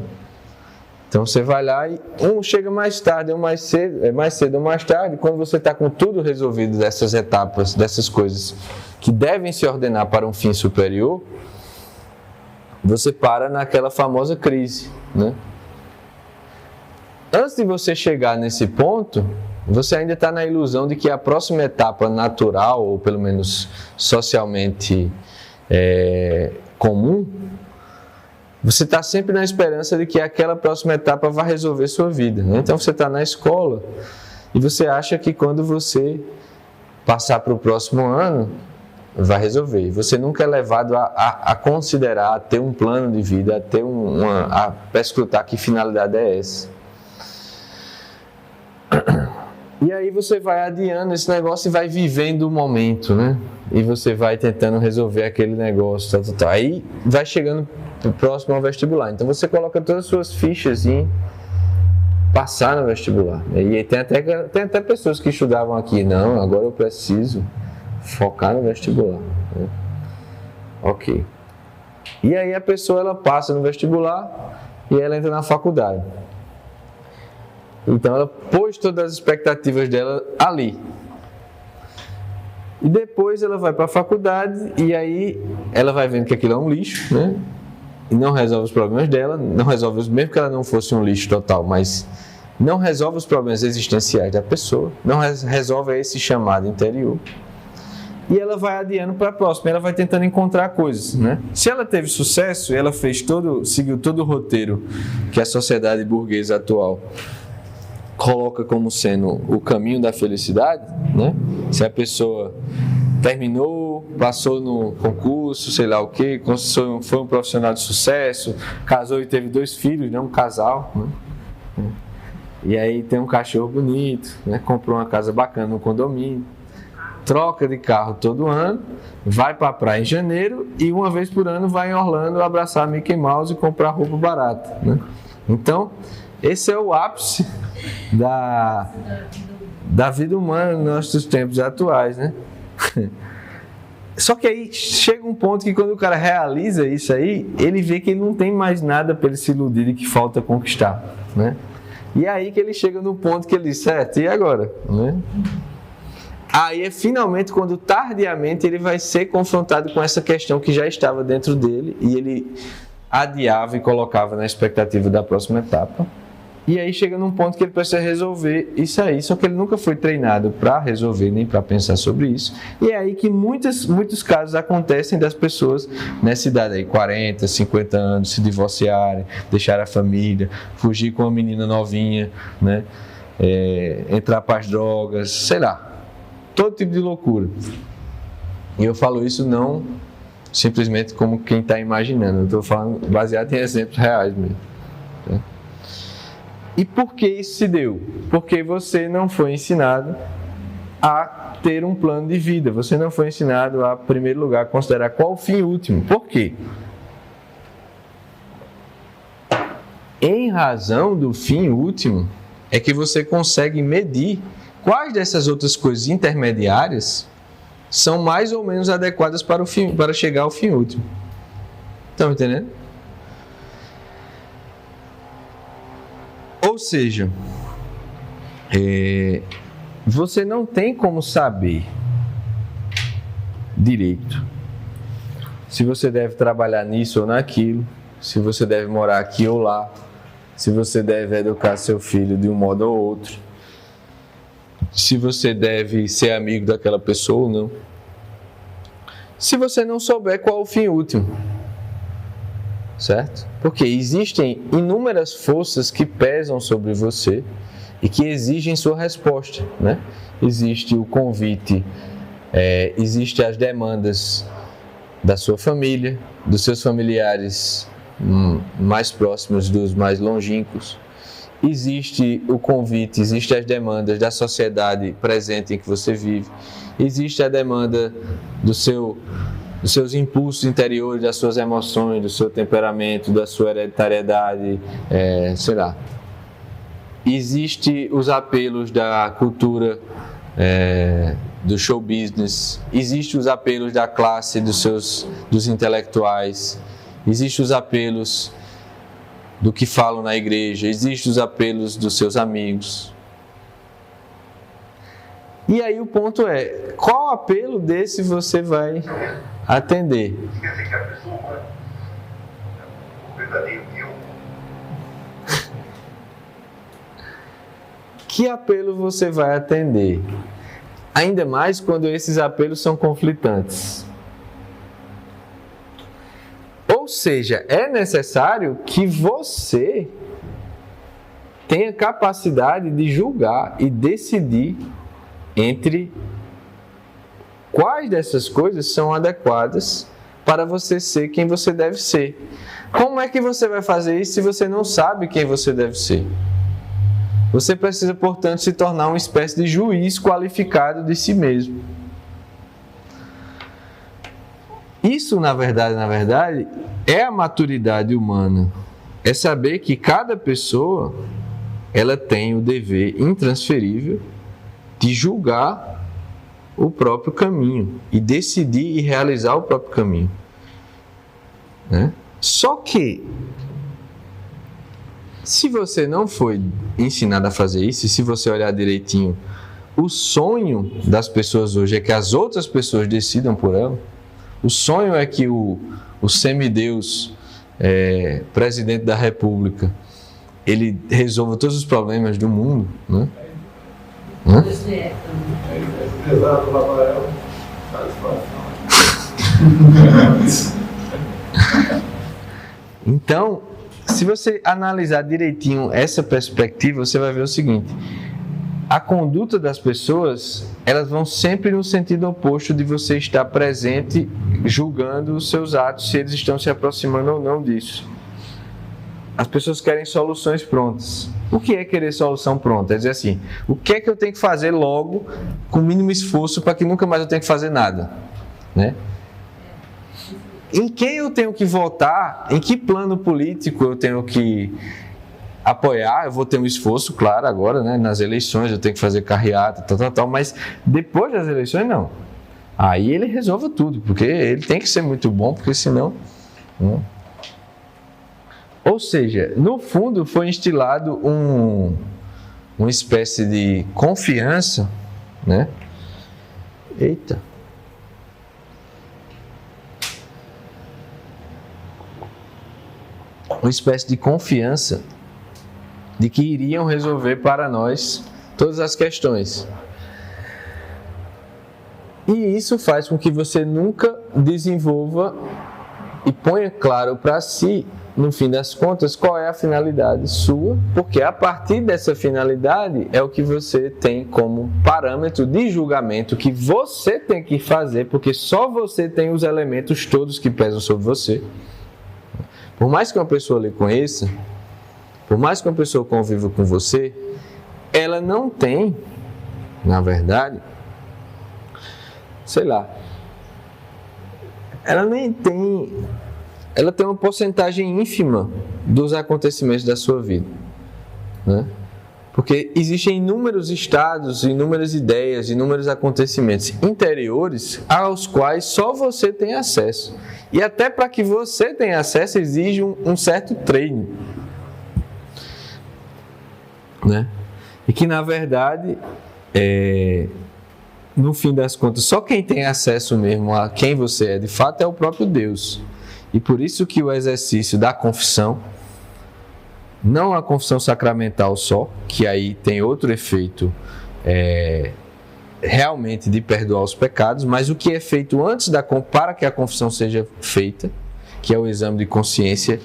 Então você vai lá e um chega mais tarde ou mais cedo ou mais tarde, quando você está com tudo resolvido dessas etapas, dessas coisas que devem se ordenar para um fim superior, você para naquela famosa crise, né? Antes de você chegar nesse ponto, você ainda está na ilusão de que a próxima etapa natural, ou pelo menos socialmente comum, você está sempre na esperança de que aquela próxima etapa vai resolver sua vida, né? Então você está na escola e você acha que quando você passar para o próximo ano, vai resolver. Você nunca é levado a considerar, a ter um plano de vida, a ter a perscrutar que finalidade é essa. E aí você vai adiando esse negócio e vai vivendo o momento, né? E você vai tentando resolver aquele negócio, tal. Aí vai chegando próximo ao vestibular. Então você coloca todas as suas fichas em passar no vestibular. E tem até pessoas que estudavam aqui, não, agora eu preciso focar no vestibular, né? Ok. E aí a pessoa, ela passa no vestibular e ela entra na faculdade. Então ela pôs todas as expectativas dela ali. E depois ela vai para a faculdade e aí ela vai vendo que aquilo é um lixo, né? E não resolve os problemas dela, não resolve, mesmo que ela não fosse um lixo total, mas não resolve os problemas existenciais da pessoa, não resolve esse chamado interior. E ela vai adiando para a próxima, ela vai tentando encontrar coisas, né? Se ela teve sucesso, ela seguiu todo o roteiro que a sociedade burguesa atual coloca como sendo o caminho da felicidade, né? Se a pessoa terminou, passou no concurso, sei lá o que, foi um profissional de sucesso, casou e teve 2 filhos, né? Um casal, né? E aí tem um cachorro bonito, né? Comprou uma casa bacana no condomínio, troca de carro todo ano, vai para a praia em janeiro e uma vez por ano vai em Orlando abraçar Mickey Mouse e comprar roupa barata, né? Então, esse é o ápice da vida humana nos nossos tempos atuais, né? Só que aí chega um ponto que quando o cara realiza isso aí, ele vê que ele não tem mais nada para ele se iludir e que falta conquistar, né? E é aí que ele chega no ponto que ele diz, certo, e agora? Né? Aí é finalmente quando tardiamente ele vai ser confrontado com essa questão que já estava dentro dele e ele adiava e colocava na expectativa da próxima etapa. E aí chega num ponto que ele precisa resolver isso aí, só que ele nunca foi treinado para resolver, nem para pensar sobre isso. E é aí que muitos casos acontecem das pessoas nessa idade aí, 40, 50 anos, se divorciarem, deixar a família, fugir com uma menina novinha, né? Entrar para as drogas, sei lá, todo tipo de loucura. E eu falo isso não simplesmente como quem está imaginando, eu estou falando baseado em exemplos reais mesmo, né? E por que isso se deu? Porque você não foi ensinado a ter um plano de vida. Você não foi ensinado a, em primeiro lugar, considerar qual o fim último. Por quê? Em razão do fim último, é que você consegue medir quais dessas outras coisas intermediárias são mais ou menos adequadas para chegar ao fim último. Estão entendendo? Ou seja, você não tem como saber direito se você deve trabalhar nisso ou naquilo, se você deve morar aqui ou lá, se você deve educar seu filho de um modo ou outro, se você deve ser amigo daquela pessoa ou não, se você não souber qual é o fim último, certo? Porque existem inúmeras forças que pesam sobre você e que exigem sua resposta, né? Existe o convite, existem as demandas da sua família, dos seus familiares mais próximos, dos mais longínquos. Existe o convite, existem as demandas da sociedade presente em que você vive. Existe a demanda dos seus impulsos interiores, das suas emoções, do seu temperamento, da sua hereditariedade, sei lá. Existem os apelos da cultura, do show business. Existem os apelos da classe, dos intelectuais. Existem os apelos do que falam na igreja, existem os apelos dos seus amigos. E aí o ponto é, qual apelo desse você vai atender? Quer que a pessoa, o verdadeiro eu. Que apelo você vai atender? Ainda mais quando esses apelos são conflitantes. Ou seja, é necessário que você tenha capacidade de julgar e decidir entre quais dessas coisas são adequadas para você ser quem você deve ser. Como é que você vai fazer isso se você não sabe quem você deve ser? Você precisa, portanto, se tornar uma espécie de juiz qualificado de si mesmo. Isso, na verdade, é a maturidade humana. É saber que cada pessoa, ela tem o dever intransferível de julgar o próprio caminho e decidir e realizar o próprio caminho, né? Só que, se você não foi ensinado a fazer isso, e se você olhar direitinho, o sonho das pessoas hoje é que as outras pessoas decidam por ela. O sonho é que o semideus, presidente da República, ele resolva todos os problemas do mundo, né? Exato, Rafael. Então, se você analisar direitinho essa perspectiva, você vai ver o seguinte: a conduta das pessoas, elas vão sempre no sentido oposto de você estar presente, julgando os seus atos, se eles estão se aproximando ou não disso. As pessoas querem soluções prontas. O que é querer solução pronta? É dizer assim, o que é que eu tenho que fazer logo, com o mínimo esforço, para que nunca mais eu tenha que fazer nada, né? Em quem eu tenho que votar? Em que plano político eu tenho que apoiar? Eu vou ter um esforço, claro, agora, né? Nas eleições eu tenho que fazer carreata, tal, mas depois das eleições, não. Aí ele resolve tudo, porque ele tem que ser muito bom, porque senão... Não. Ou seja, no fundo foi instilado uma espécie de confiança, né? Eita! Uma espécie de confiança de que iriam resolver para nós todas as questões. E isso faz com que você nunca desenvolva e ponha claro para si, no fim das contas, qual é a finalidade sua, porque a partir dessa finalidade é o que você tem como parâmetro de julgamento que você tem que fazer, porque só você tem os elementos todos que pesam sobre você. Por mais que uma pessoa lhe conheça, por mais que uma pessoa conviva com você, ela não tem, na verdade, sei lá, ela tem uma porcentagem ínfima dos acontecimentos da sua vida, né? Porque existem inúmeros estados, inúmeras ideias, inúmeros acontecimentos interiores aos quais só você tem acesso. E até para que você tenha acesso exige um certo treino, né? E que na verdade, no fim das contas, só quem tem acesso mesmo a quem você é de fato é o próprio Deus. E por isso que o exercício da confissão, não a confissão sacramental só, que aí tem outro efeito realmente de perdoar os pecados, mas o que é feito antes para que a confissão seja feita, que é o exame de consciência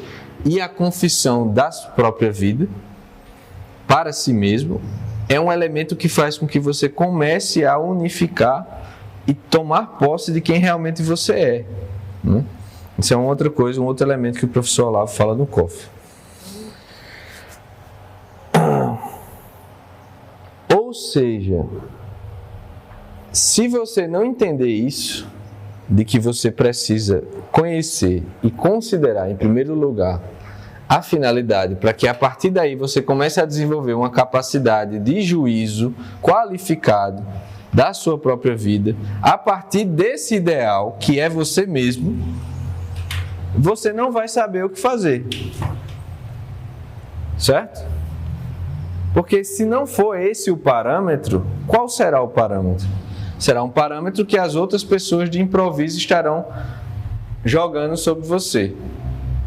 e a confissão da própria vida para si mesmo, é um elemento que faz com que você comece a unificar e tomar posse de quem realmente você é, né? Isso é uma outra coisa, um outro elemento que o professor Olavo fala no COF. Ou seja, se você não entender isso, de que você precisa conhecer e considerar, em primeiro lugar, a finalidade, para que a partir daí você comece a desenvolver uma capacidade de juízo qualificado da sua própria vida, a partir desse ideal, que é você mesmo, você não vai saber o que fazer. Certo? Porque se não for esse o parâmetro, qual será o parâmetro? Será um parâmetro que as outras pessoas de improviso estarão jogando sobre você,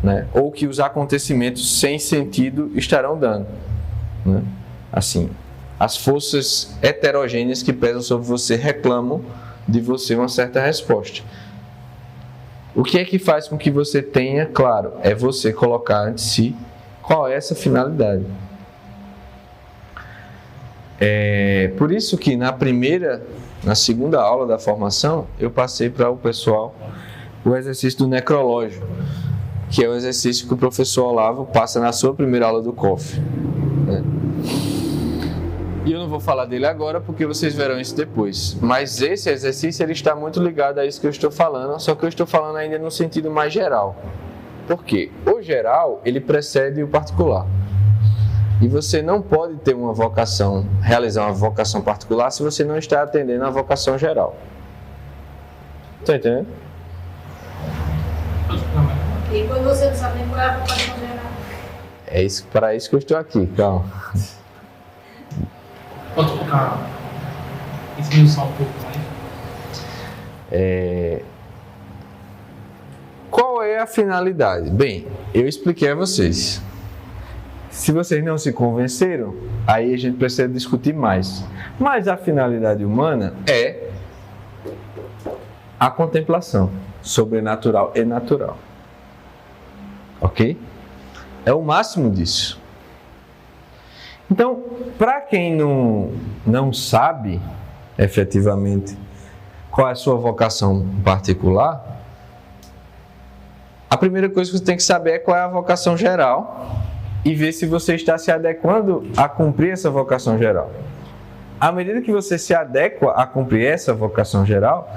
né? Ou que os acontecimentos sem sentido estarão dando, né? Assim, as forças heterogêneas que pesam sobre você reclamam de você uma certa resposta. O que é que faz com que você tenha, claro, é você colocar ante si qual é essa finalidade. Por isso que na segunda aula da formação, eu passei para o pessoal o exercício do necrológio, que é o exercício que o professor Olavo passa na sua primeira aula do COF, né? E eu não vou falar dele agora porque vocês verão isso depois. Mas esse exercício ele está muito ligado a isso que eu estou falando, só que eu estou falando ainda no sentido mais geral. Por quê? O geral, ele precede o particular. E você não pode ter uma vocação, realizar uma vocação particular se você não está atendendo a vocação geral. Está entendendo? E quando você não sabe nem qual é a vocação geral? É isso, para isso que eu estou aqui, calma. Pode colocar esmiuçar um pouco mais? Qual é a finalidade? Bem, eu expliquei a vocês. Se vocês não se convenceram, aí a gente precisa discutir mais. Mas a finalidade humana é a contemplação sobrenatural e natural. Ok? É o máximo disso. Então, para quem não sabe efetivamente qual é a sua vocação particular, a primeira coisa que você tem que saber é qual é a vocação geral e ver se você está se adequando a cumprir essa vocação geral. À medida que você se adequa a cumprir essa vocação geral,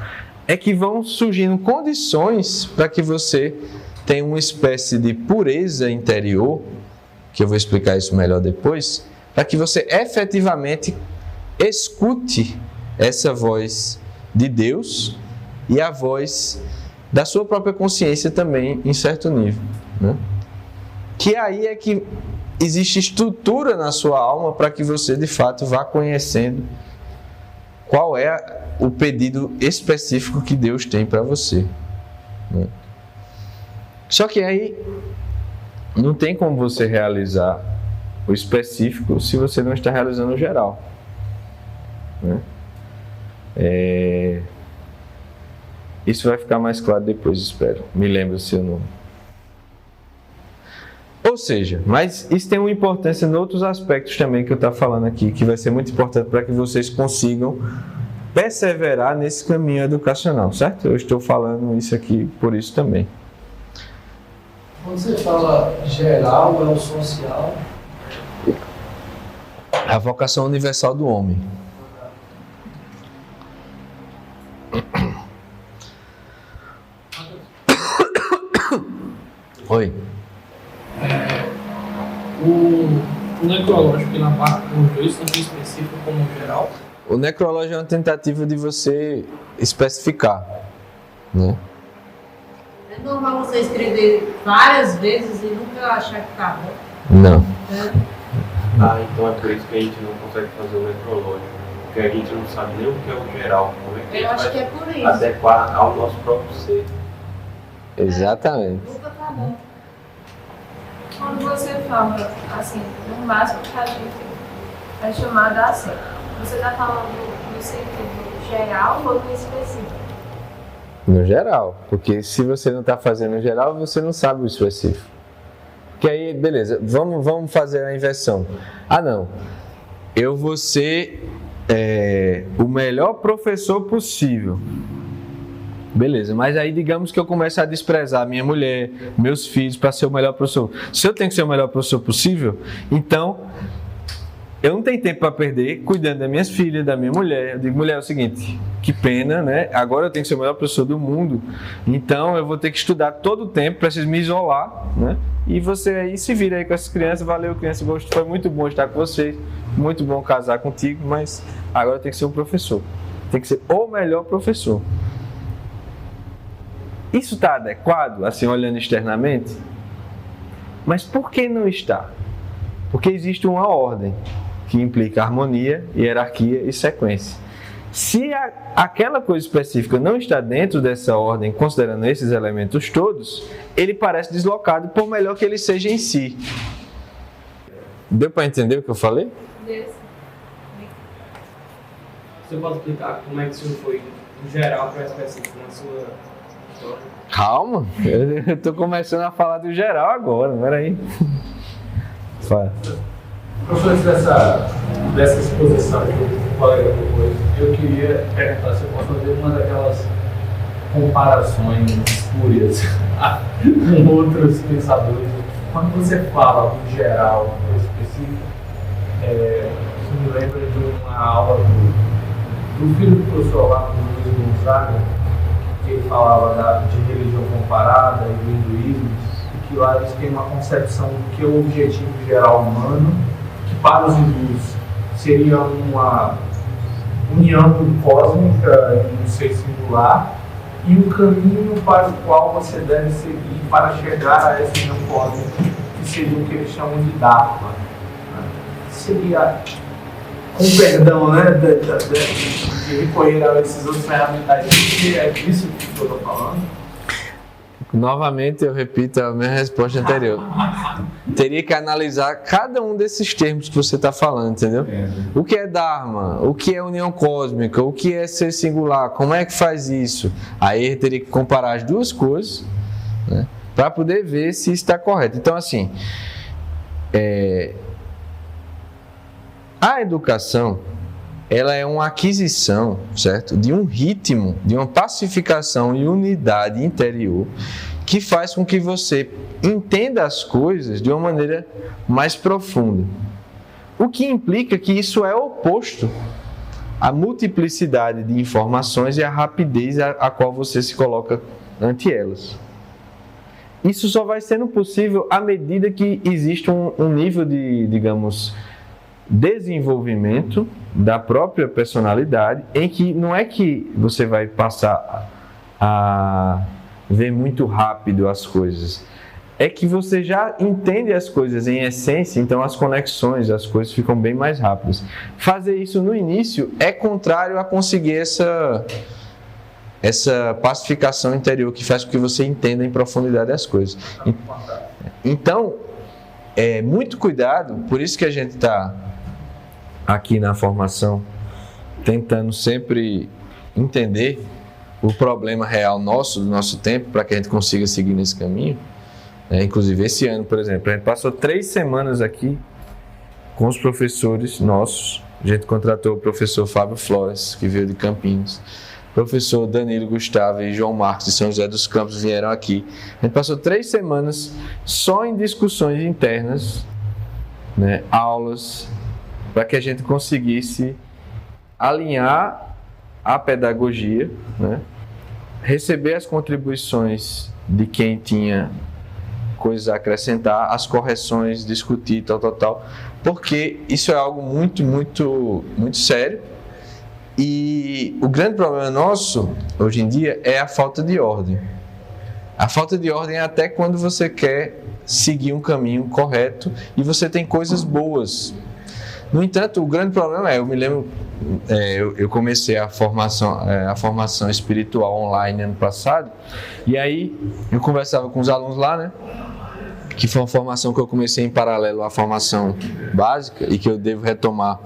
é que vão surgindo condições para que você tenha uma espécie de pureza interior, que eu vou explicar isso melhor depois, para que você efetivamente escute essa voz de Deus e a voz da sua própria consciência também, em certo nível, né? Que aí é que existe estrutura na sua alma para que você, de fato, vá conhecendo qual é o pedido específico que Deus tem para você, né? Só que aí não tem como você realizar o específico se você não está realizando o geral, né? Isso vai ficar mais claro depois, espero. Me lembro se eu não... Ou seja, mas isso tem uma importância em outros aspectos também que eu estou falando aqui, que vai ser muito importante para que vocês consigam perseverar nesse caminho educacional, certo? Eu estou falando isso aqui por isso também. Quando você fala geral, é o social? A vocação universal do homem. Oi. O o necrológico e na parte dos dois, tanto específico como geral? O necrológico é uma tentativa de você especificar, né? É normal você escrever várias vezes e nunca achar que tá bom. Não. Né? Então é por isso que a gente não consegue fazer o necrológico. Porque a gente não sabe nem o que é o geral. Como é que Eu a acho gente que é vai por isso. adequar ao nosso próprio ser. Exatamente. Nunca tá bom. Quando você fala, assim, no máximo que a gente é chamado assim, você está falando no sentido geral ou no específico? No geral. Porque se você não está fazendo no geral, você não sabe o específico. Que aí, beleza, vamos fazer a inversão. Ah, não. Eu vou ser o melhor professor possível. Beleza, mas aí digamos que eu começo a desprezar minha mulher, meus filhos para ser o melhor professor. Se eu tenho que ser o melhor professor possível, então eu não tenho tempo para perder cuidando das minhas filhas, da minha mulher. Eu digo, mulher, é o seguinte, que pena, né? Agora eu tenho que ser o melhor professor do mundo, então eu vou ter que estudar todo o tempo, preciso me isolar, né? E você aí se vira aí com essas crianças, valeu criança, foi muito bom estar com vocês, muito bom casar contigo, mas agora eu tenho que ser um professor, tem que ser o melhor professor. Isso está adequado, assim, olhando externamente? Mas por que não está? Porque existe uma ordem que implica harmonia, hierarquia e sequência. Se aquela coisa específica não está dentro dessa ordem, considerando esses elementos todos, ele parece deslocado, por melhor que ele seja em si. Deu para entender o que eu falei? Você pode explicar como é que isso foi do geral para o específico na sua história? Calma, eu estou começando a falar do geral agora, peraí. Fala. Professor, dessa exposição que o colega propôs, eu queria perguntar se eu posso fazer uma daquelas comparações espúrias com outros pensadores. Quando você fala do geral, do específico, isso me lembra de uma aula do filho do professor lá, do Luiz Gonzaga, que ele falava de religião comparada e do hinduísmo, e que lá eles têm uma concepção do que é o objetivo geral humano, que para os hindus seria uma união cósmica em um ser singular, e o caminho para o qual você deve seguir para chegar a essa união cósmica, que seria o que eles chamam de Dharma. Seria, com perdão, né, de recorrer a esses outros ferramentais, que é disso que eu estou falando? Novamente eu repito a minha resposta anterior. Teria que analisar cada um desses termos que você está falando, entendeu? O que é Dharma? O que é união cósmica? O que é ser singular? Como é que faz isso? Aí eu teria que comparar as duas coisas, né, para poder ver se está correto. Então, assim, a educação, ela é uma aquisição, certo? De um ritmo, de uma pacificação e unidade interior que faz com que você entenda as coisas de uma maneira mais profunda. O que implica que isso é oposto à multiplicidade de informações e à rapidez a qual você se coloca ante elas. Isso só vai sendo possível à medida que existe um nível de, digamos, desenvolvimento da própria personalidade, em que não é que você vai passar a ver muito rápido as coisas, é que você já entende as coisas em essência, então as conexões, as coisas ficam bem mais rápidas. Fazer isso no início é contrário a conseguir essa pacificação interior que faz com que você entenda em profundidade as coisas. Então, muito cuidado, por isso que a gente está aqui na formação, tentando sempre entender o problema real nosso, do nosso tempo, para que a gente consiga seguir nesse caminho. Inclusive esse ano, por exemplo, a gente passou 3 semanas aqui com os professores nossos. A gente contratou o professor Fábio Flores, que veio de Campinas. O professor Danilo Gustavo e João Marcos de São José dos Campos vieram aqui. A gente passou 3 semanas só em discussões internas, né, aulas, para que a gente conseguisse alinhar a pedagogia, né, receber as contribuições de quem tinha coisas a acrescentar, as correções, discutir, tal, porque isso é algo muito, muito, muito sério. E o grande problema nosso, hoje em dia, é a falta de ordem. A falta de ordem é até quando você quer seguir um caminho correto e você tem coisas boas. No entanto, o grande problema eu me lembro, eu comecei a formação espiritual online ano passado, e aí eu conversava com os alunos lá, né? Que foi uma formação que eu comecei em paralelo à formação básica e que eu devo retomar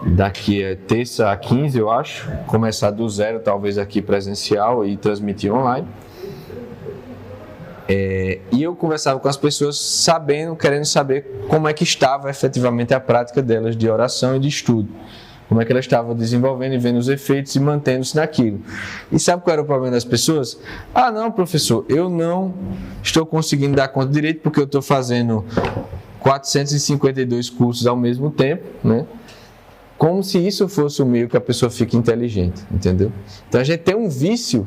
daqui a terça a 15, eu acho, começar do zero, talvez aqui presencial e transmitir online. E eu conversava com as pessoas querendo saber como é que estava efetivamente a prática delas de oração e de estudo. Como é que elas estavam desenvolvendo e vendo os efeitos e mantendo-se naquilo. E sabe qual era o problema das pessoas? Ah, não, professor, eu não estou conseguindo dar conta direito porque eu estou fazendo 452 cursos ao mesmo tempo, né? Como se isso fosse o meio que a pessoa fique inteligente, entendeu? Então a gente tem um vício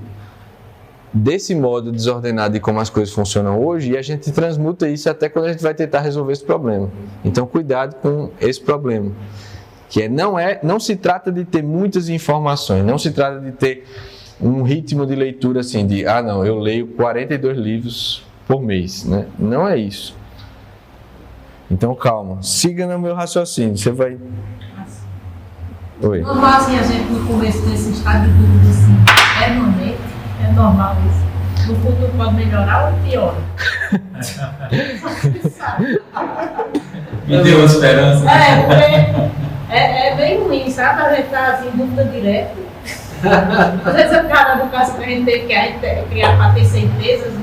desse modo desordenado de como as coisas funcionam hoje, e a gente transmuta isso até quando a gente vai tentar resolver esse problema. Então cuidado com esse problema, que não se trata de ter muitas informações, não se trata de ter um ritmo de leitura assim, não, eu leio 42 livros por mês, né? Não é isso. Então calma, siga no meu raciocínio, você vai... Oi. Normal assim, a gente no começo desse estado de dúvida assim, normalmente, é normal isso. No futuro pode melhorar ou pior? Me deu uma esperança. É bem ruim, sabe? A gente tá assim, dúvida direta. Às vezes é por causa da educação que a gente teve que criar para ter certezas.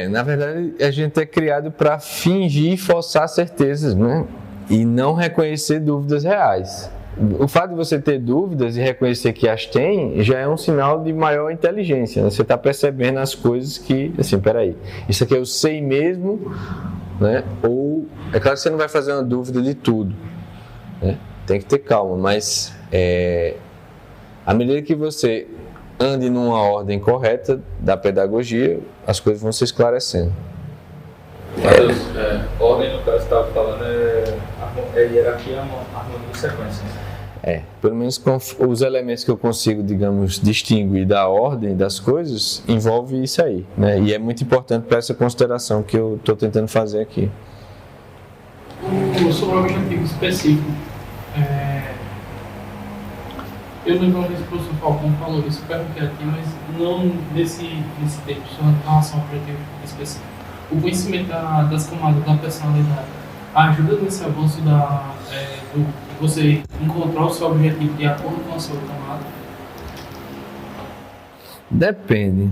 Na verdade, a gente é criado para fingir e forçar certezas, né? E não reconhecer dúvidas reais. O fato de você ter dúvidas e reconhecer que as tem, já é um sinal de maior inteligência, né? Você está percebendo as coisas que, assim, peraí, isso aqui eu sei mesmo, né? Ou, é claro que você não vai fazer uma dúvida de tudo, né? Tem que ter calma, mas à medida que você ande numa ordem correta da pedagogia, as coisas vão se esclarecendo. Matheus, ordem no caso que você estava falando é hierarquia, harmonia e sequência. Pelo menos com os elementos que eu consigo, digamos, distinguir da ordem das coisas, envolve isso aí, né? E é muito importante para essa consideração que eu estou tentando fazer aqui. Sobre o objetivo específico, eu lembro que o professor Falcão falou isso, eu perguntei aqui, mas não nesse tempo, só em relação ao objetivo específico. O conhecimento das camadas da personalidade ajuda nesse avanço de você encontrar o seu objetivo de acordo com a sua camada? Depende,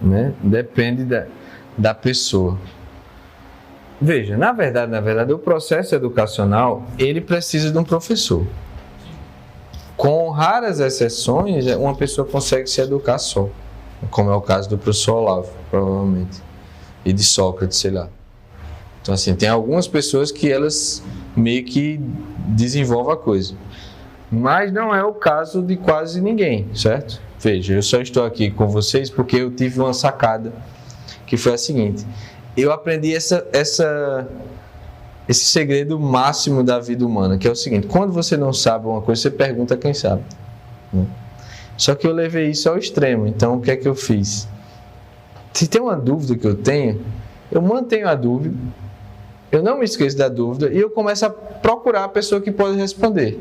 né? Depende da pessoa. Veja, na verdade, o processo educacional, ele precisa de um professor. Com raras exceções, uma pessoa consegue se educar só, como é o caso do professor Olavo, provavelmente, e de Sócrates, sei lá. Então, assim, tem algumas pessoas que elas meio que desenvolvem a coisa. Mas não é o caso de quase ninguém, certo? Veja, eu só estou aqui com vocês porque eu tive uma sacada, que foi a seguinte: eu aprendi esse segredo máximo da vida humana, que é o seguinte: quando você não sabe uma coisa, você pergunta a quem sabe, né? Só que eu levei isso ao extremo. Então, o que é que eu fiz? Se tem uma dúvida que eu tenho, eu mantenho a dúvida, eu não me esqueço da dúvida e eu começo a procurar a pessoa que pode responder.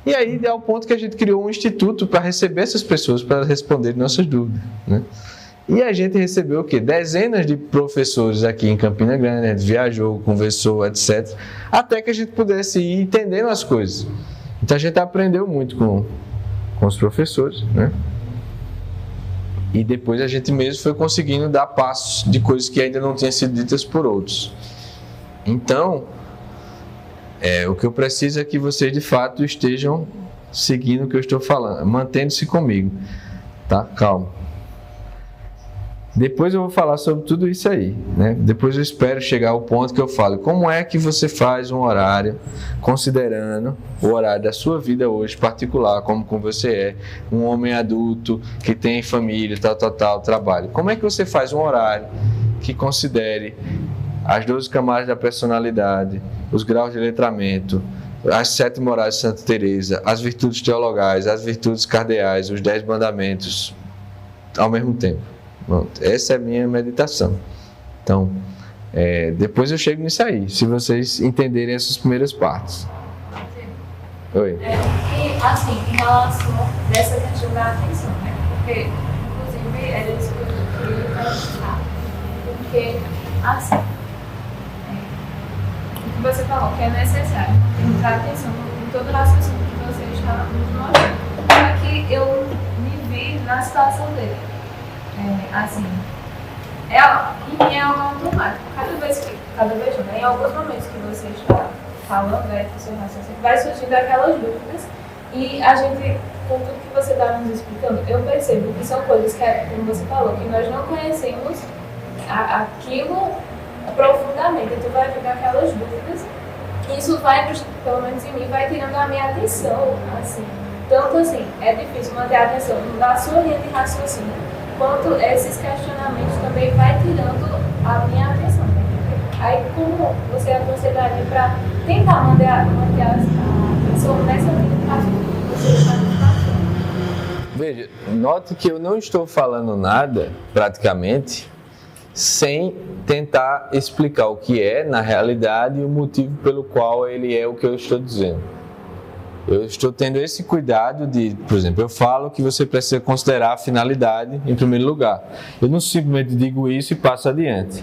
E aí é o ponto que a gente criou um instituto para receber essas pessoas para responderem nossas dúvidas, né? E a gente recebeu o quê? Dezenas de professores aqui em Campina Grande, a gente viajou, conversou, etc. Até que a gente pudesse ir entendendo as coisas. Então a gente aprendeu muito com os professores, né? E depois a gente mesmo foi conseguindo dar passos de coisas que ainda não tinham sido ditas por outros. Então, o que eu preciso é que vocês de fato estejam seguindo o que eu estou falando, mantendo-se comigo, tá? Calma. Depois eu vou falar sobre tudo isso aí, né? Depois eu espero chegar ao ponto que eu falo como é que você faz um horário, considerando o horário da sua vida hoje particular, como você é, um homem adulto que tem família, tal, trabalho. Como é que você faz um horário que considere as 12 camadas da personalidade, os graus de letramento, as 7 morais de Santa Teresa, as virtudes teologais, as virtudes cardeais, os 10 mandamentos ao mesmo tempo? Pronto, essa é a minha meditação. Então, depois eu chego nisso aí, se vocês entenderem essas primeiras partes. Oi. E assim, em relação a essa questão da atenção, né? Porque, inclusive, era isso que eu queria perguntar. Porque, assim, o que você falou, que é necessário prestar atenção em todo o raciocínio que você está nos mostrando. Só que eu me vi na situação dele. Assim, em mim é algo automático. Cada vez não, em alguns momentos que você está falando, que seu raciocínio vai surgindo aquelas dúvidas e a gente, com tudo que você está nos explicando, eu percebo que são coisas que, como você falou, que nós não conhecemos aquilo profundamente. Tu vai ficar aquelas dúvidas e isso vai, pelo menos em mim, vai tirando a minha atenção, assim. Tanto assim, é difícil manter a atenção da sua linha de raciocínio, quanto esses questionamentos também vai tirando a minha atenção. Aí, como você aconselharia para tentar manter a atenção nessa linha de raciocínio que você está nos passando? Veja, note que eu não estou falando nada, praticamente, sem tentar explicar o que é, na realidade, e o motivo pelo qual ele é o que eu estou dizendo. Eu estou tendo esse cuidado de, por exemplo, eu falo que você precisa considerar a finalidade em primeiro lugar. Eu não simplesmente digo isso e passo adiante.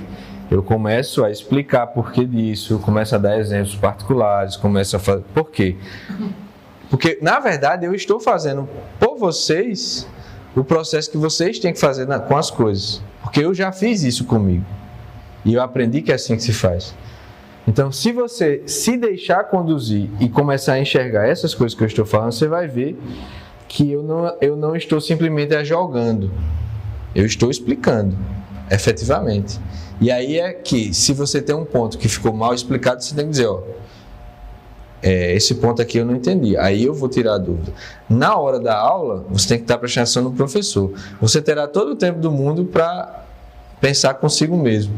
Eu começo a explicar por que disso, eu começo a dar exemplos particulares, começo a fazer... Por quê? Porque, na verdade, eu estou fazendo por vocês o processo que vocês têm que fazer com as coisas. Porque eu já fiz isso comigo. E eu aprendi que é assim que se faz. Então, se você se deixar conduzir e começar a enxergar essas coisas que eu estou falando, você vai ver que eu não estou simplesmente jogando. Eu estou explicando, efetivamente. E aí é que, se você tem um ponto que ficou mal explicado, você tem que dizer, esse ponto aqui eu não entendi. Aí eu vou tirar a dúvida. Na hora da aula, você tem que estar prestando atenção no professor. Você terá todo o tempo do mundo para pensar consigo mesmo,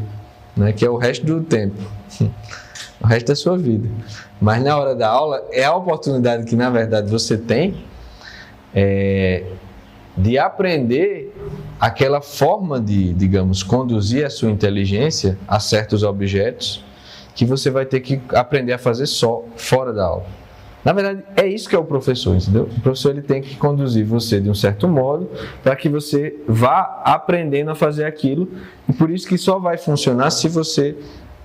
né? Que é o resto do tempo. O resto da sua vida. Mas na hora da aula é a oportunidade que na verdade você tem de aprender aquela forma de, digamos, conduzir a sua inteligência a certos objetos que você vai ter que aprender a fazer só fora da aula. Na verdade, é isso que é o professor, entendeu? O professor ele tem que conduzir você de um certo modo para que você vá aprendendo a fazer aquilo, e por isso que só vai funcionar se você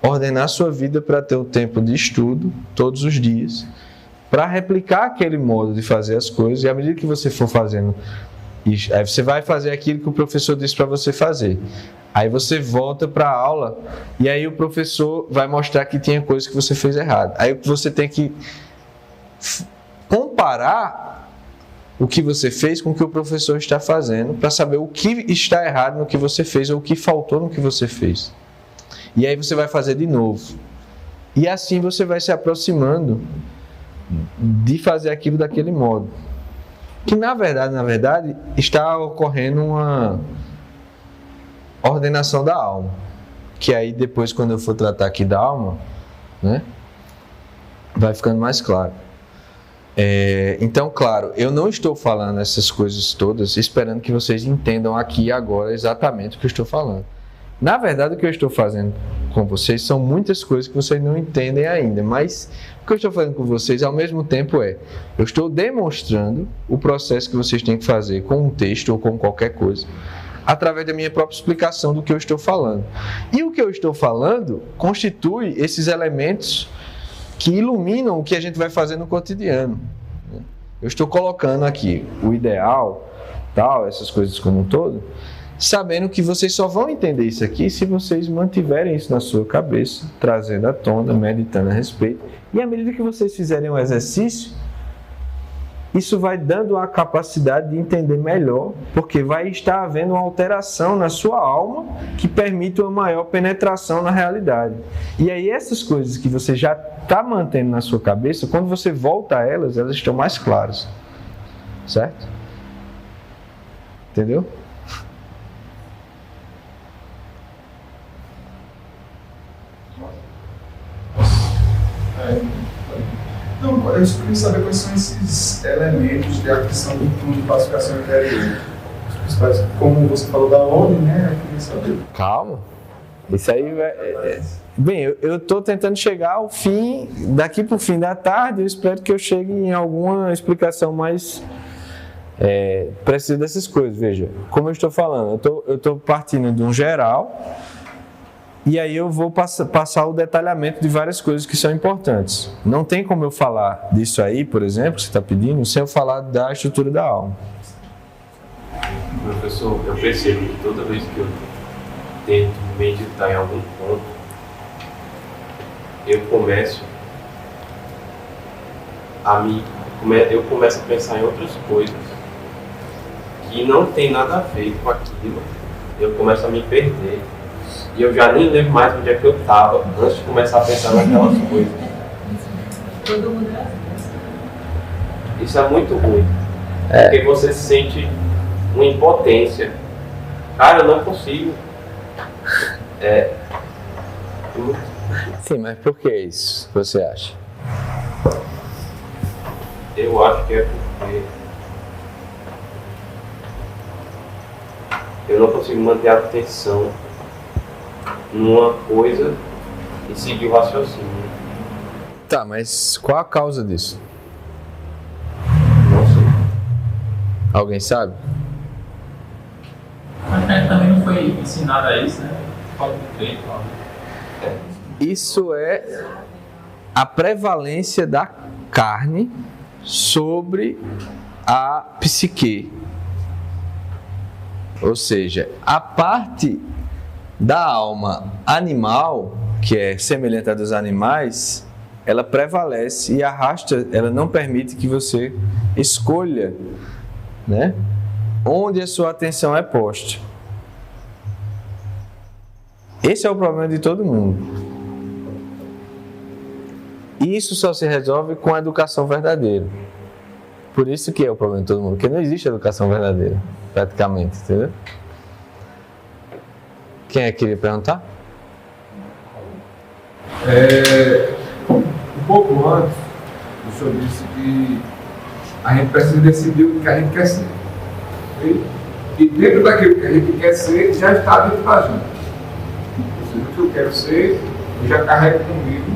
ordenar a sua vida para ter um tempo de estudo todos os dias, para replicar aquele modo de fazer as coisas, e à medida que você for fazendo isso, aí você vai fazer aquilo que o professor disse para você fazer. Aí você volta para a aula e aí o professor vai mostrar que tinha coisas que você fez errado. Aí você tem que comparar o que você fez com o que o professor está fazendo para saber o que está errado no que você fez ou o que faltou no que você fez. E aí você vai fazer de novo. E assim você vai se aproximando de fazer aquilo daquele modo. Que na verdade, está ocorrendo uma ordenação da alma. Que aí depois, quando eu for tratar aqui da alma, né, vai ficando mais claro. Então, claro, eu não estou falando essas coisas todas esperando que vocês entendam aqui e agora exatamente o que eu estou falando. Na verdade, o que eu estou fazendo com vocês são muitas coisas que vocês não entendem ainda, mas o que eu estou fazendo com vocês ao mesmo tempo eu estou demonstrando o processo que vocês têm que fazer com um texto ou com qualquer coisa, através da minha própria explicação do que eu estou falando. E o que eu estou falando constitui esses elementos que iluminam o que a gente vai fazer no cotidiano. Eu estou colocando aqui o ideal, tal, essas coisas como um todo, sabendo que vocês só vão entender isso aqui se vocês mantiverem isso na sua cabeça, trazendo à tona, meditando a respeito. E à medida que vocês fizerem um exercício, isso vai dando a capacidade de entender melhor, porque vai estar havendo uma alteração na sua alma que permite uma maior penetração na realidade. E aí essas coisas que você já está mantendo na sua cabeça, quando você volta a elas, elas estão mais claras. Certo? Entendeu? Não, eu só queria saber quais são esses elementos de aquisição do plano de pacificação interior. Os principais, como você falou da ordem, né? Eu queria saber. Calma. Isso aí bem, eu estou tentando chegar ao fim, daqui para o fim da tarde, eu espero que eu chegue em alguma explicação mais precisa dessas coisas. Veja, como eu estou falando, eu estou partindo de um geral e aí eu vou passar o detalhamento de várias coisas que são importantes. Não tem como eu falar disso aí, por exemplo, que você está pedindo, sem eu falar da estrutura da alma. Professor, eu percebo que toda vez que eu tento meditar em algum ponto, eu começo a pensar em outras coisas que não tem nada a ver com aquilo. Eu começo a me perder e eu já nem lembro mais onde é que eu estava antes de começar a pensar naquelas coisas. Isso é muito ruim, porque você sente uma impotência. Cara, eu não consigo. Sim, mas por que isso, você acha? Eu acho que é porque eu não consigo manter a atenção numa coisa e seguir o raciocínio. Tá, mas qual a causa disso? Não sei. Alguém sabe? Mas a gente também não foi ensinado a isso, né? Fala do treino, fala. Isso é a prevalência da carne sobre a psique. Ou seja, a parte da alma animal, que é semelhante à dos animais, ela prevalece e arrasta, ela não permite que você escolha, né, onde a sua atenção é posta. Esse é o problema de todo mundo. E isso só se resolve com a educação verdadeira. Por isso que é o problema de todo mundo, porque não existe educação verdadeira, praticamente, entendeu? Quem é que queria perguntar? Um pouco antes, o senhor disse que a gente precisa decidir o que a gente quer ser. E dentro daquilo que a gente quer ser, já está dentro da gente. Ou seja, o que eu quero ser, eu já carrego comigo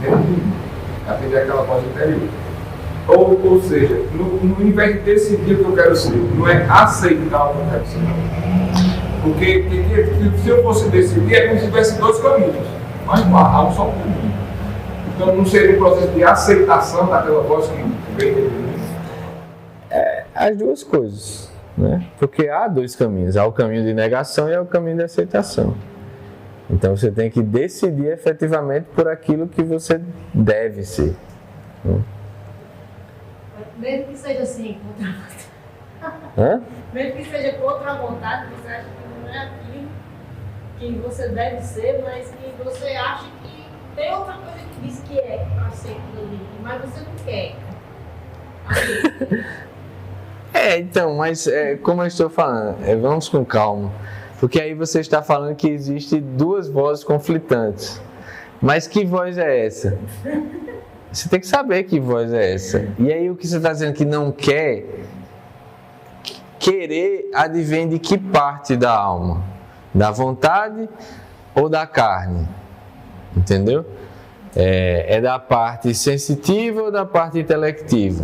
dentro de mim. Atender aquela voz interior. Ou seja, no invés de decidir o que eu quero ser, não é aceitar o que eu quero ser. Porque se eu fosse decidir, é como se tivesse dois caminhos, mas há um só caminho. Então não seria um processo de aceitação daquela voz que vem dentro de mim? As duas coisas, né? Porque há dois caminhos, há o caminho de negação e há o caminho de aceitação. Então você tem que decidir efetivamente por aquilo que você deve ser. Mesmo que seja assim, contra a vontade. Hã? Mesmo que seja contra a vontade, você acha que não é aquilo que você deve ser, mas que você acha que tem outra coisa que diz que é para ser aquilo ali, mas você não quer. Então, mas como eu estou falando, vamos com calma. Porque aí você está falando que existe duas vozes conflitantes. Mas que voz é essa? Você tem que saber que voz é essa. E aí o que você está dizendo que não quer, querer advém de que parte da alma? Da vontade ou da carne? Entendeu? É da parte sensitiva ou da parte intelectiva?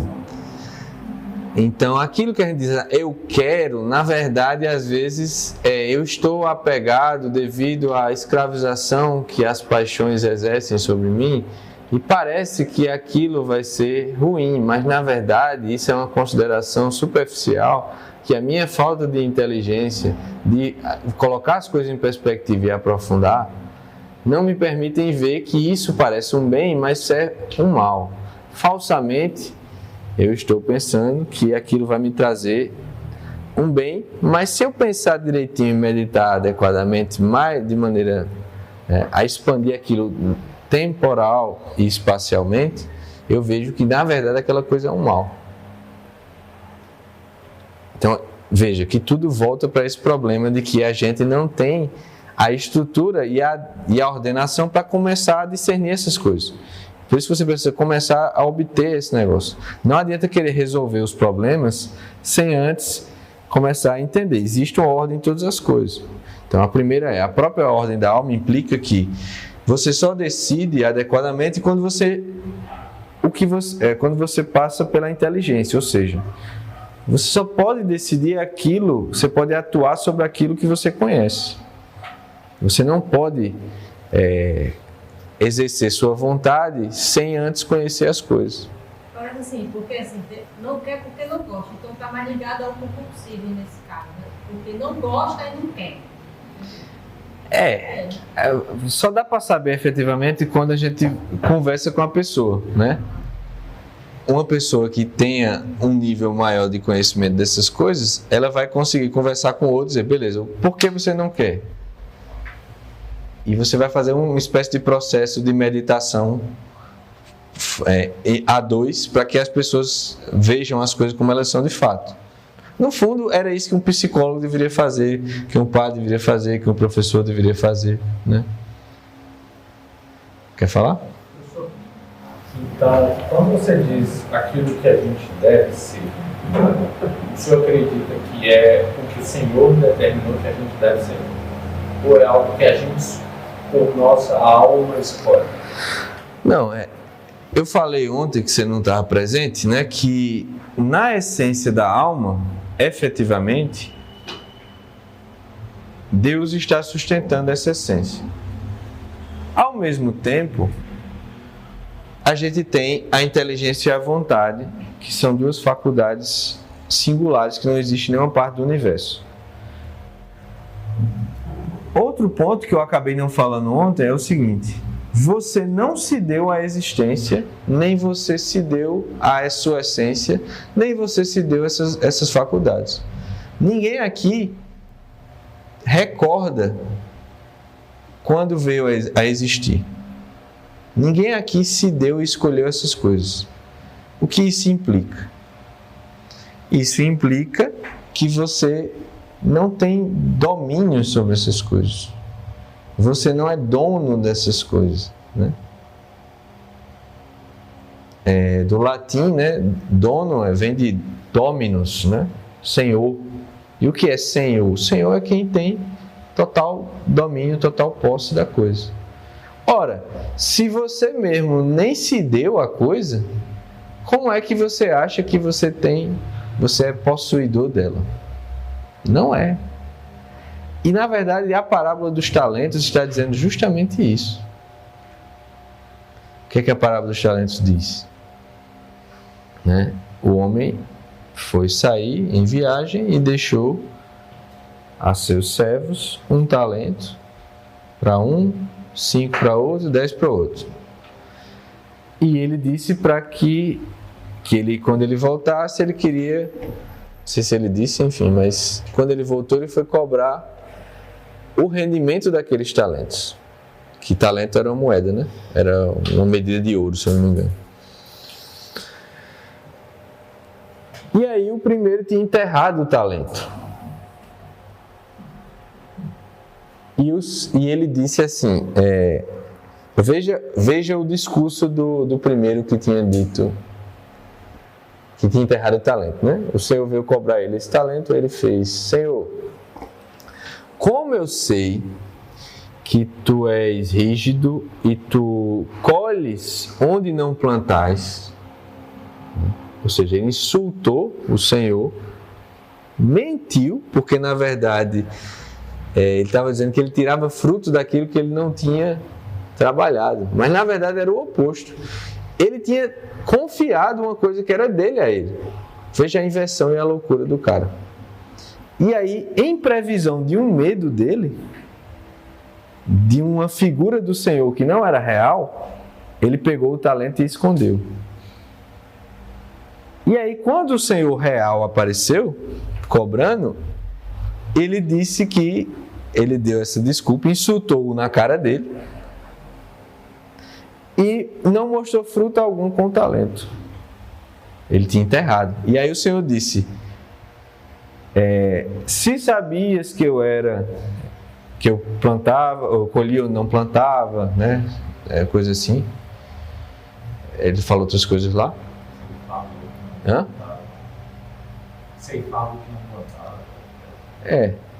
Então, aquilo que a gente diz, eu quero, na verdade, às vezes, eu estou apegado devido à escravização que as paixões exercem sobre mim e parece que aquilo vai ser ruim, mas, na verdade, isso é uma consideração superficial que a minha falta de inteligência, de colocar as coisas em perspectiva e aprofundar, não me permitem ver que isso parece um bem, mas é um mal. Falsamente, eu estou pensando que aquilo vai me trazer um bem, mas se eu pensar direitinho e meditar adequadamente, mais de maneira a expandir aquilo temporal e espacialmente, eu vejo que na verdade aquela coisa é um mal. Então, veja que tudo volta para esse problema de que a gente não tem a estrutura e a ordenação para começar a discernir essas coisas. Por isso você precisa começar a obter esse negócio. Não adianta querer resolver os problemas sem antes começar a entender. Existe uma ordem em todas as coisas. Então a primeira a própria ordem da alma implica que você só decide adequadamente quando quando você passa pela inteligência, ou seja, você só pode decidir aquilo, você pode atuar sobre aquilo que você conhece. Você não pode exercer sua vontade sem antes conhecer as coisas. Parece assim, porque assim, não quer porque não gosta. Então está mais ligado ao compulsivo nesse caso, né? Porque não gosta e não quer. Só dá para saber efetivamente quando a gente conversa com a pessoa, né? Uma pessoa que tenha um nível maior de conhecimento dessas coisas, ela vai conseguir conversar com outros e dizer, beleza, por que você não quer? E você vai fazer uma espécie de processo de meditação a dois, para que as pessoas vejam as coisas como elas são de fato. No fundo, era isso que um psicólogo deveria fazer, que um padre deveria fazer, que um professor deveria fazer, né? Quer falar? Então, quando você diz aquilo que a gente deve ser, o senhor acredita que é o que o Senhor determinou que a gente deve ser? Ou é algo que a gente, por nossa alma, escolhe? Não, eu falei ontem, que você não estava presente, né, que na essência da alma, efetivamente, Deus está sustentando essa essência. Ao mesmo tempo, a gente tem a inteligência e a vontade, que são duas faculdades singulares que não existem em nenhuma parte do universo. Outro ponto que eu acabei não falando ontem é o seguinte: você não se deu à existência, nem você se deu à sua essência, nem você se deu essas faculdades. Ninguém aqui recorda quando veio a existir. Ninguém aqui se deu e escolheu essas coisas. O que isso implica? Isso implica que você não tem domínio sobre essas coisas. Você não é dono dessas coisas, né? Do latim, né? Dono vem de dominus, né? Senhor. E o que é senhor? O senhor é quem tem total domínio, total posse da coisa. Ora, se você mesmo nem se deu a coisa, como é que você acha que você é possuidor dela? Não é. E na verdade a parábola dos talentos está dizendo justamente isso. O que é que a parábola dos talentos diz? Né? O homem foi sair em viagem e deixou a seus servos um talento para um, 5 para outro, 10 para outro. E ele disse para que ele, quando ele voltasse, ele queria, não sei se ele disse, enfim, mas quando ele voltou, ele foi cobrar o rendimento daqueles talentos. Que talento era uma moeda, né? Era uma medida de ouro, se eu não me engano. E aí o primeiro tinha enterrado o talento. E ele disse assim, veja o discurso do primeiro que tinha dito, que tinha enterrado o talento, né? O Senhor veio cobrar ele esse talento, ele fez: Senhor, como eu sei que tu és rígido e tu colhes onde não plantais, ou seja, ele insultou o Senhor, mentiu, porque na verdade ele estava dizendo que ele tirava fruto daquilo que ele não tinha trabalhado, mas na verdade era o oposto. Ele tinha confiado uma coisa que era dele a ele. Veja a inversão e a loucura do cara. E aí, em previsão de um medo dele, de uma figura do Senhor que não era real, ele pegou o talento e escondeu. E aí, quando o Senhor real apareceu, cobrando, ele disse que ele deu essa desculpa, insultou-o na cara dele e não mostrou fruto algum com o talento. Ele tinha enterrado. E aí o Senhor disse: se sabias que eu plantava, ou colhia ou não plantava, né? Coisa assim. Ele falou outras coisas lá. Hã? Ceifava o que não plantava.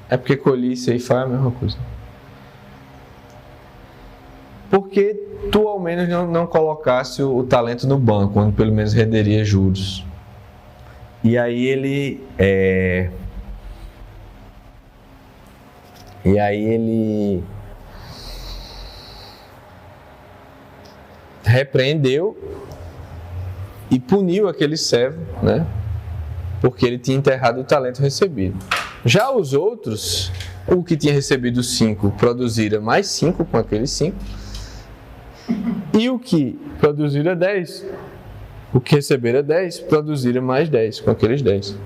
É porque colher e ceifar é a mesma coisa. Porque tu ao menos não colocasse o talento no banco, onde pelo menos renderia juros. E aí ele repreendeu e puniu aquele servo, né? Porque ele tinha enterrado o talento recebido. Já os outros, o que tinha recebido 5 produzira mais 5 com aqueles 5, e o que produzira 10, o que recebera 10, produzira mais 10 com aqueles 10.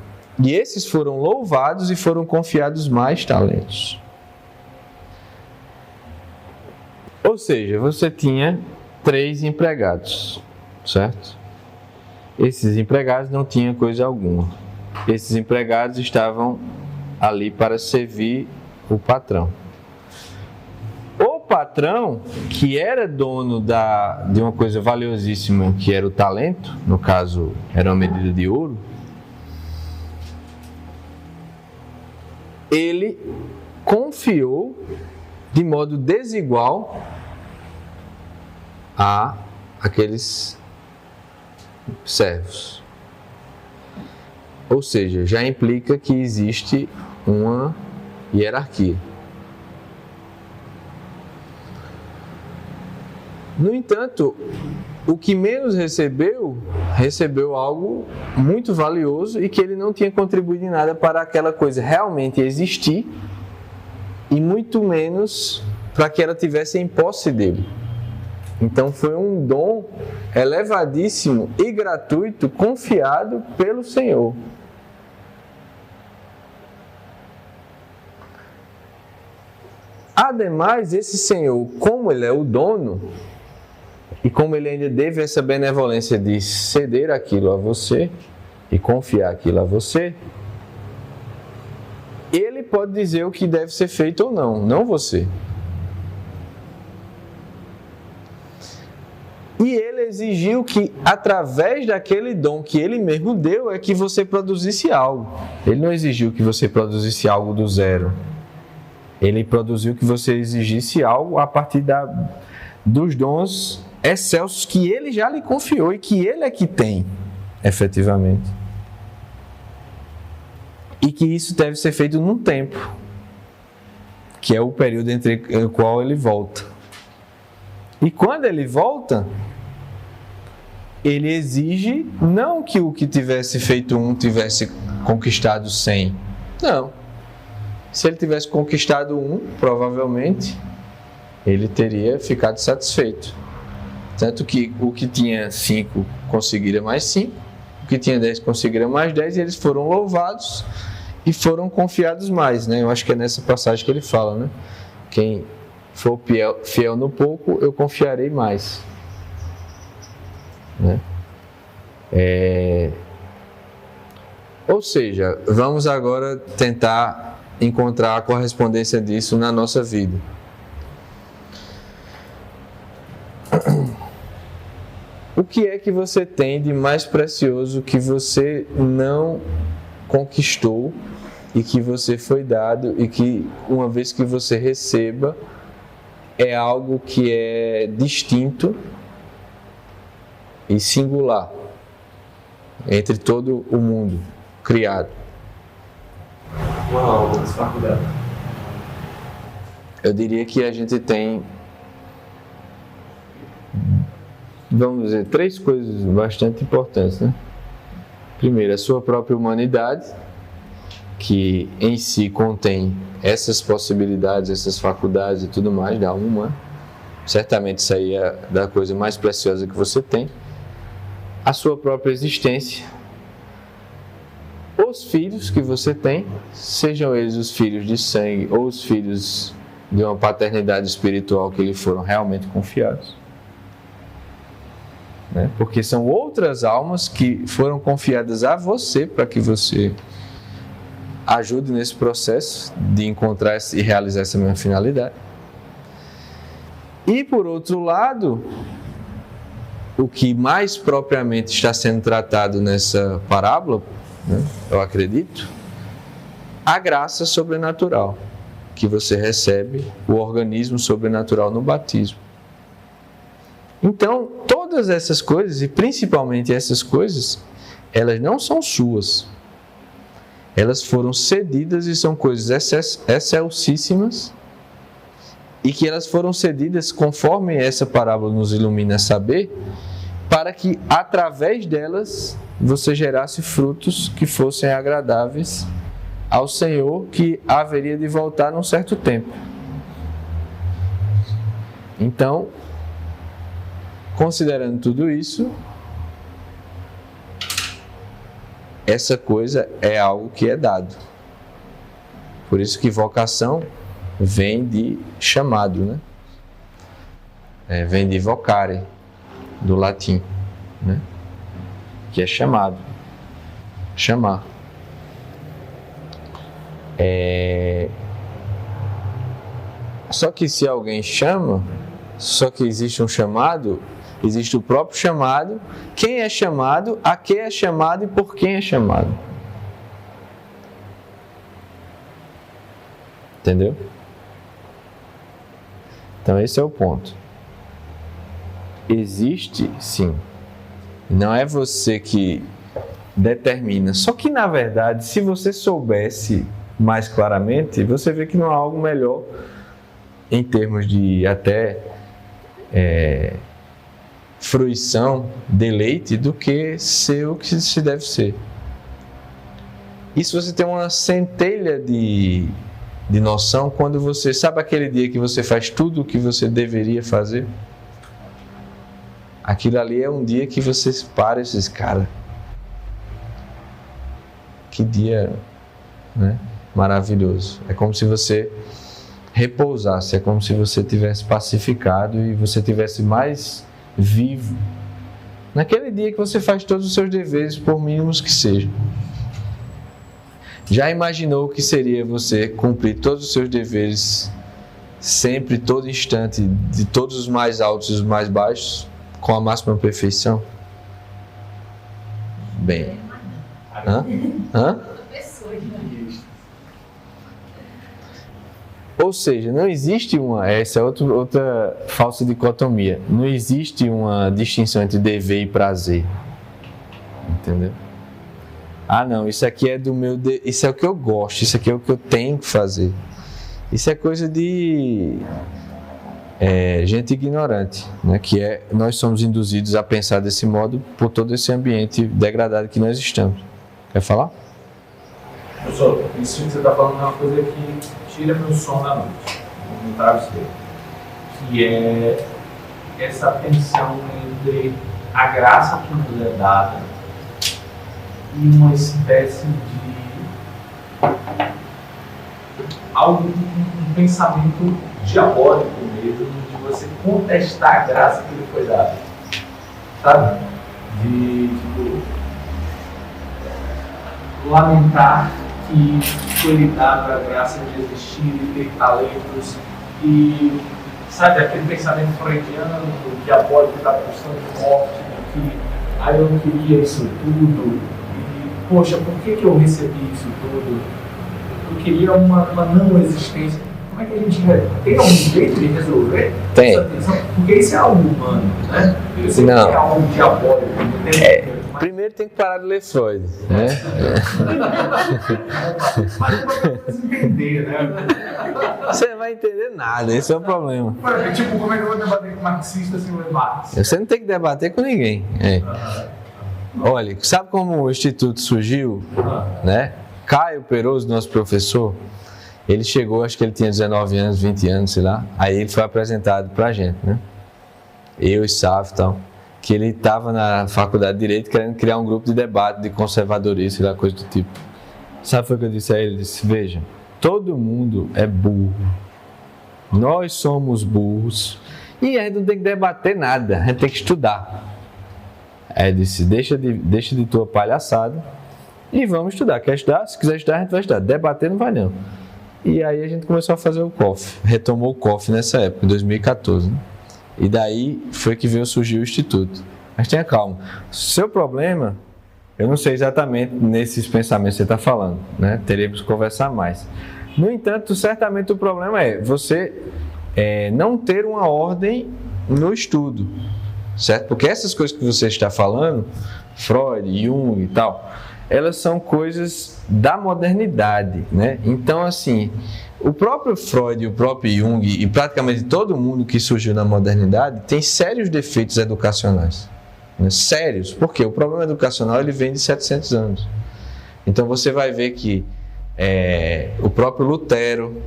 E esses foram louvados e foram confiados mais talentos. Ou seja, você tinha 3 empregados, certo? Esses empregados não tinham coisa alguma. Esses empregados estavam ali para servir o patrão. O patrão, que era dono de uma coisa valiosíssima, que era o talento, no caso era uma medida de ouro, ele confiou de modo desigual a aqueles servos. Ou seja, já implica que existe uma hierarquia. No entanto, o que menos recebeu algo muito valioso e que ele não tinha contribuído em nada para aquela coisa realmente existir e muito menos para que ela tivesse em posse dele. Então foi um dom elevadíssimo e gratuito confiado pelo Senhor. Ademais, esse Senhor, como ele é o dono, e como ele ainda teve essa benevolência de ceder aquilo a você e confiar aquilo a você, ele pode dizer o que deve ser feito ou não, não você. E ele exigiu que, através daquele dom que ele mesmo deu, é que você produzisse algo. Ele não exigiu que você produzisse algo do zero. Ele produziu que você exigisse algo a partir dos dons excelsos que ele já lhe confiou e que ele é que tem, efetivamente. E que isso deve ser feito num tempo, que é o período entre o qual ele volta. E quando ele volta, ele exige não que o que tivesse feito 1 tivesse conquistado 100. Não. Se ele tivesse conquistado 1, provavelmente ele teria ficado satisfeito. Tanto que o que tinha 5 conseguiria mais 5, o que tinha 10 conseguiria mais 10, e eles foram louvados e foram confiados mais, né? Eu acho que é nessa passagem que ele fala, né? Quem for fiel no pouco, eu confiarei mais. Né? Ou seja, vamos agora tentar encontrar a correspondência disso na nossa vida. O que é que você tem de mais precioso que você não conquistou e que você foi dado e que, uma vez que você receba, é algo que é distinto e singular entre todo o mundo criado? Uma aula de faculdade. Eu diria que a gente tem, vamos dizer, 3 coisas bastante importantes, né? Primeiro, a sua própria humanidade, que em si contém essas possibilidades, essas faculdades e tudo mais da alma. Certamente isso aí é da coisa mais preciosa que você tem. A sua própria existência, os filhos que você tem, sejam eles os filhos de sangue ou os filhos de uma paternidade espiritual que lhe foram realmente confiados, né? Porque são outras almas que foram confiadas a você para que você ajude nesse processo de encontrar e realizar essa mesma finalidade. E por outro lado, o que mais propriamente está sendo tratado nessa parábola, né, eu acredito, a graça sobrenatural que você recebe, o organismo sobrenatural no batismo. Então, todas essas coisas, e principalmente essas coisas, elas não são suas. Elas foram cedidas e são coisas excelsíssimas, e que elas foram cedidas, conforme essa parábola nos ilumina a saber, para que através delas você gerasse frutos que fossem agradáveis ao Senhor, que haveria de voltar num certo tempo. Então, considerando tudo isso, essa coisa é algo que é dado. Por isso que vocação vem de chamado, né? Vem de vocare, do latim, né? Que é chamado, chamar. Só que se alguém chama, só que existe um chamado, existe o próprio chamado, quem é chamado, a que é chamado e por quem é chamado. Entendeu? Então esse é o ponto. Existe, sim. Não é você que determina. Só que, na verdade, se você soubesse mais claramente, você vê que não há algo melhor em termos de até fruição, deleite, do que ser o que se deve ser. E se você tem uma centelha de noção, quando você... Sabe aquele dia que você faz tudo o que você deveria fazer? Aquilo ali é um dia que você para e diz, cara, que dia, né, maravilhoso. É como se você repousasse, é como se você tivesse pacificado e você tivesse mais vivo. Naquele dia que você faz todos os seus deveres, por mínimos que sejam. Já imaginou o que seria você cumprir todos os seus deveres sempre, todo instante, de todos os mais altos e os mais baixos, com a máxima perfeição? Bem. Hã? Ou seja, não existe essa é outra falsa dicotomia. Não existe uma distinção entre dever e prazer. Entendeu? Ah, não, isso aqui é do meu... Isso é o que eu gosto, isso aqui é o que eu tenho que fazer. Isso é coisa de gente ignorante, né? Nós somos induzidos a pensar desse modo por todo esse ambiente degradado que nós estamos. Quer falar? Professor, isso que você está falando é uma coisa que tira meu sono da noite, no travesseiro, que é essa tensão entre a graça que nos é dada e uma espécie de um pensamento diabólico mesmo, de você contestar a graça que lhe foi dada, sabe? De lamentar que foi lhe dada a graça de existir e ter talentos e, sabe, aquele pensamento freudiano do diabólico da pulsão de morte, de que eu não queria isso tudo e, poxa, por que eu recebi isso tudo? Eu queria uma não existência. Como é que a gente tem algum jeito de resolver essa tensão? Porque isso é algo humano, né? Isso não é algo diabólico. Primeiro tem que parar de ler Freud, né? Mas não vai entender, né? Você não vai entender nada, esse é o problema. Tipo, como é que eu vou debater com marxista sem ler Marx? Você não tem que debater com ninguém. Olha, sabe como o Instituto surgiu? Né? Caio Peroso, nosso professor, ele chegou, acho que ele tinha 19 anos, 20 anos, sei lá. Aí ele foi apresentado pra gente, né? Eu e Sávio e tal. Que ele estava na faculdade de Direito querendo criar um grupo de debate de conservadorismo, sei lá, coisa do tipo. Sabe o que eu disse a ele? Eu disse, veja, todo mundo é burro. Nós somos burros. E a gente não tem que debater nada, a gente tem que estudar. Aí ele disse, deixa de tua palhaçada e vamos estudar. Quer estudar? Se quiser estudar, a gente vai estudar. Debater não vai não. E aí a gente começou a fazer o COF. Retomou o COF nessa época, em 2014. Né? E daí foi que veio surgir o Instituto. Mas tenha calma. Seu problema, eu não sei exatamente nesses pensamentos que você está falando. Né? Teremos que conversar mais. No entanto, certamente o problema é você não ter uma ordem no estudo. Certo? Porque essas coisas que você está falando, Freud, Jung e tal, elas são coisas da modernidade, né? Então, assim, o próprio Freud, o próprio Jung e praticamente todo mundo que surgiu na modernidade tem sérios defeitos educacionais. Né? Sérios. Por quê? O problema educacional ele vem de 700 anos. Então, você vai ver que o próprio Lutero,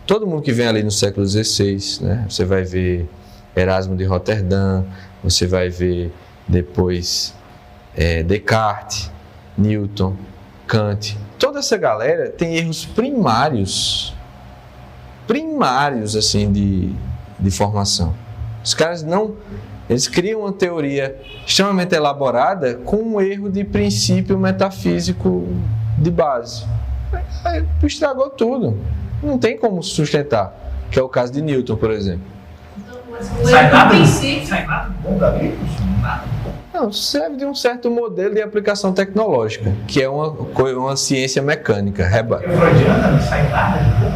todo mundo que vem ali no século XVI, né? Você vai ver Erasmo de Roterdã, você vai ver depois Descartes, Newton, Kant. Toda essa galera tem erros primários assim de formação. Os caras eles criam uma teoria extremamente elaborada com um erro de princípio metafísico de base. Aí estragou tudo. Não tem como sustentar, que é o caso de Newton, por exemplo. Sai nada bom dali? Nada. Não, serve de um certo modelo de aplicação tecnológica, que é uma ciência mecânica. Freudiana não sai nada de bom?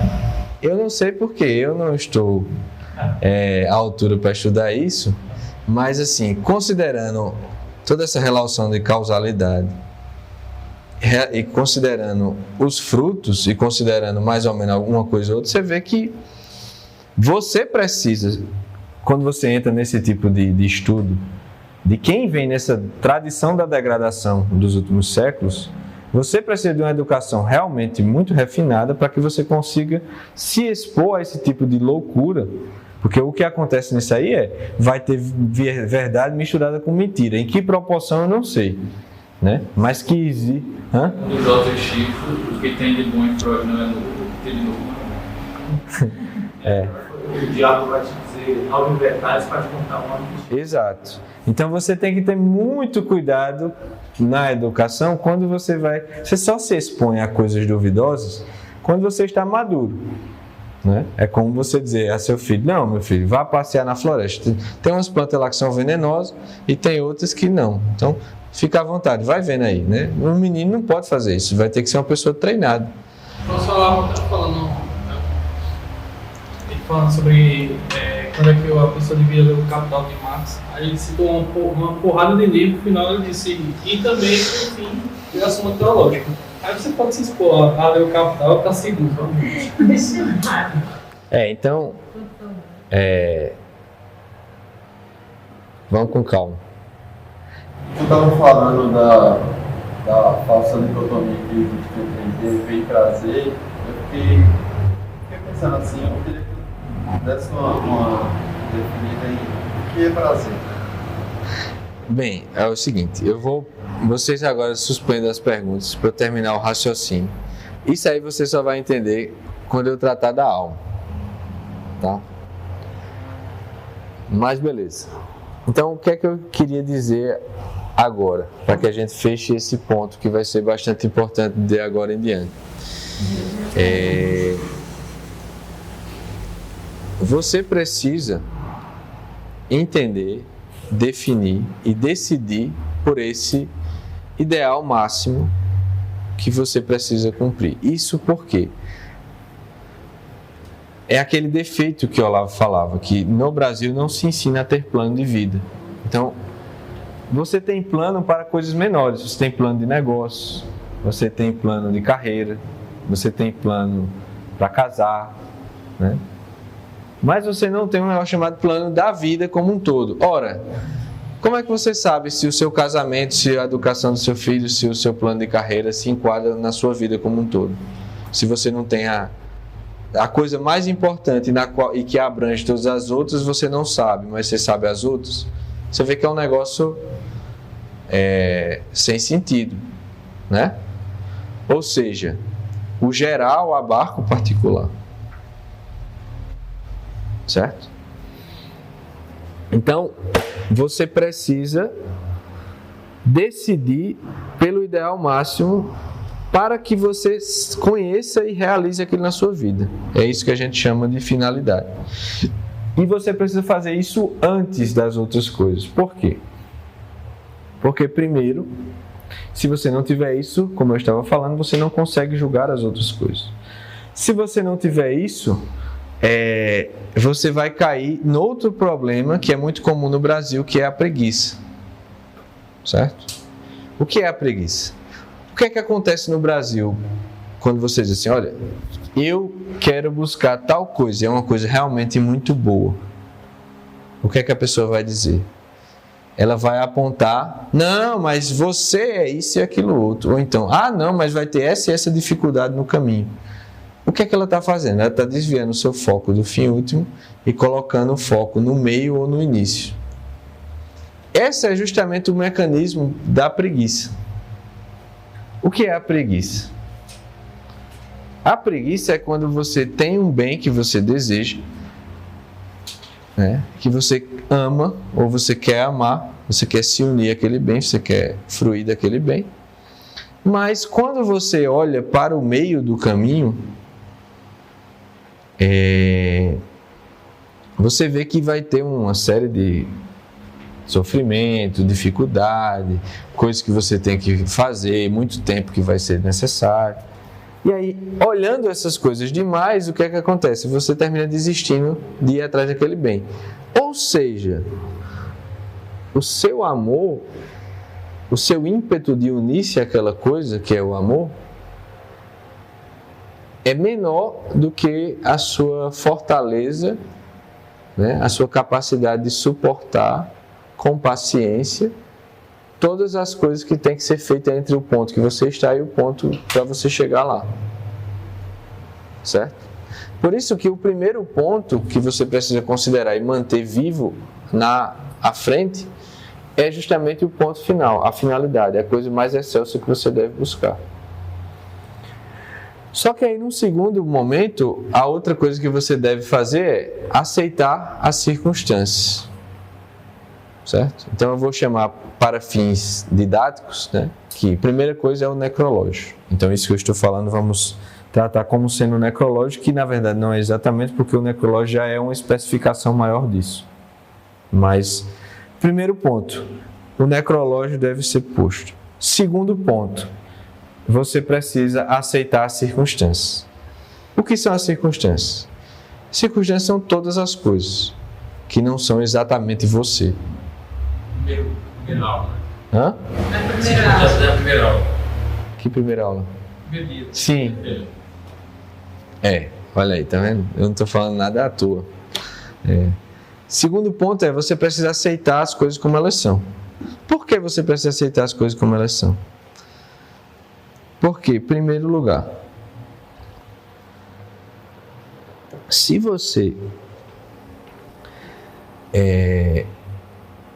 Eu não sei porquê, eu não estou à altura para estudar isso, mas assim, considerando toda essa relação de causalidade, e considerando os frutos e considerando mais ou menos alguma coisa ou outra, você vê que você precisa, quando você entra nesse tipo de estudo, de quem vem nessa tradição da degradação dos últimos séculos, você precisa de uma educação realmente muito refinada para que você consiga se expor a esse tipo de loucura, porque o que acontece nisso aí vai ter verdade misturada com mentira. Em que proporção eu não sei. Né? Mas que existe. No Joseph Chico, o que tem de bom em Freud não é novo, o que tem de novo não é novo. O diabo vai te dizer 9 verdades para te contar uma mentira. Exato. Então você tem que ter muito cuidado na educação quando você vai. Você só se expõe a coisas duvidosas quando você está maduro. Né? É como você dizer a seu filho: não, meu filho, vá passear na floresta. Tem umas plantas lá que são venenosas e tem outras que não. Então, fica à vontade, vai vendo aí, né? Um menino não pode fazer isso, vai ter que ser uma pessoa treinada. Posso falar, falando sobre quando é que a pessoa devia ler o Capital de Marx. Aí ele citou uma porrada de livro, no final ele disse, e também, enfim, a Suma Teológica. Aí você pode se expor a ler o Capital para segundo. Então, vamos com calma. Você estava falando da falsa dicotomia que existe entre dever e prazer. Eu fiquei pensando assim, eu queria que desse uma definida em o que é prazer. Bem, é o seguinte, vocês agora suspendem as perguntas para eu terminar o raciocínio. Isso aí você só vai entender quando eu tratar da alma. Tá? Mas beleza. Então, o que é que eu queria dizer agora, para que a gente feche esse ponto que vai ser bastante importante de agora em diante. Você precisa entender, definir e decidir por esse ideal máximo que você precisa cumprir. Isso porque é aquele defeito que o Olavo falava, que no Brasil não se ensina a ter plano de vida. Então, você tem plano para coisas menores, você tem plano de negócio, você tem plano de carreira, você tem plano para casar, né? Mas você não tem um negócio chamado plano da vida como um todo. Ora, como é que você sabe se o seu casamento, se a educação do seu filho, se o seu plano de carreira se enquadra na sua vida como um todo? Se você não tem a coisa mais importante e que abrange todas as outras, você não sabe, mas você sabe as outras, você vê que é um negócio sem sentido. né? Ou seja, o geral abarca o particular. Certo? Então, você precisa decidir pelo ideal máximo para que você conheça e realize aquilo na sua vida. É isso que a gente chama de finalidade. E você precisa fazer isso antes das outras coisas. Por quê? Porque, primeiro, se você não tiver isso, como eu estava falando, você não consegue julgar as outras coisas. Se você não tiver isso, você vai cair no outro problema que é muito comum no Brasil, que é a preguiça. Certo? O que é a preguiça? O que é que acontece no Brasil quando você diz assim, olha, eu quero buscar tal coisa, é uma coisa realmente muito boa. O que é que a pessoa vai dizer? Ela vai apontar, não, mas você é isso e aquilo outro. Ou então, não, mas vai ter essa e essa dificuldade no caminho. O que é que ela está fazendo? Ela está desviando o seu foco do fim último e colocando o foco no meio ou no início. Esse é justamente o mecanismo da preguiça. O que é a preguiça? A preguiça é quando você tem um bem que você deseja, né, que você ama ou você quer amar, você quer se unir àquele bem, você quer fruir daquele bem. Mas quando você olha para o meio do caminho, você vê que vai ter uma série de sofrimento, dificuldade, coisas que você tem que fazer, muito tempo que vai ser necessário. E aí, olhando essas coisas demais, o que é que acontece? Você termina desistindo de ir atrás daquele bem. Ou seja, o seu amor, o seu ímpeto de unir-se àquela coisa, que é o amor, é menor do que a sua fortaleza, né? A sua capacidade de suportar com paciência todas as coisas que tem que ser feitas entre o ponto que você está e o ponto para você chegar lá. Certo? Por isso que o primeiro ponto que você precisa considerar e manter vivo à frente é justamente o ponto final, a finalidade, a coisa mais excelsa que você deve buscar. Só que aí, num segundo momento, a outra coisa que você deve fazer é aceitar as circunstâncias. Certo? Então eu vou chamar para fins didáticos, né, que a primeira coisa é o necrológico. Então isso que eu estou falando vamos tratar como sendo necrológico, que na verdade não é exatamente, porque o necrológico já é uma especificação maior disso. Mas, primeiro ponto, o necrológico deve ser posto. Segundo ponto, você precisa aceitar as circunstâncias. O que são as circunstâncias? Circunstâncias são todas as coisas que não são exatamente você. Primeira aula. Hã? Primeira aula. Que primeira aula? Primeiro dia. Sim. Olha aí, tá vendo? Eu não estou falando nada à toa. Segundo ponto é, você precisa aceitar as coisas como elas são. Por que você precisa aceitar as coisas como elas são? Porque, em primeiro lugar, se você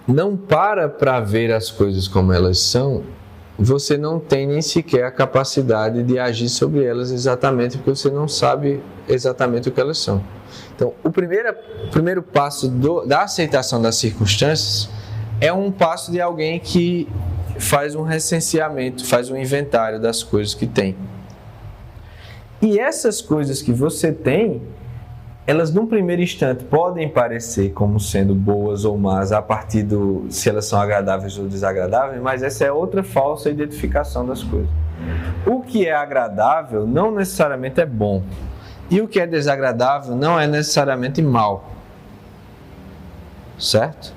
não para ver as coisas como elas são, você não tem nem sequer a capacidade de agir sobre elas exatamente, porque você não sabe exatamente o que elas são. Então, o primeiro passo da aceitação das circunstâncias é um passo de alguém que faz um recenseamento, faz um inventário das coisas que tem. E essas coisas que você tem, elas num primeiro instante podem parecer como sendo boas ou más a partir se elas são agradáveis ou desagradáveis, mas essa é outra falsa identificação das coisas. O que é agradável não necessariamente é bom, e o que é desagradável não é necessariamente mal. Certo?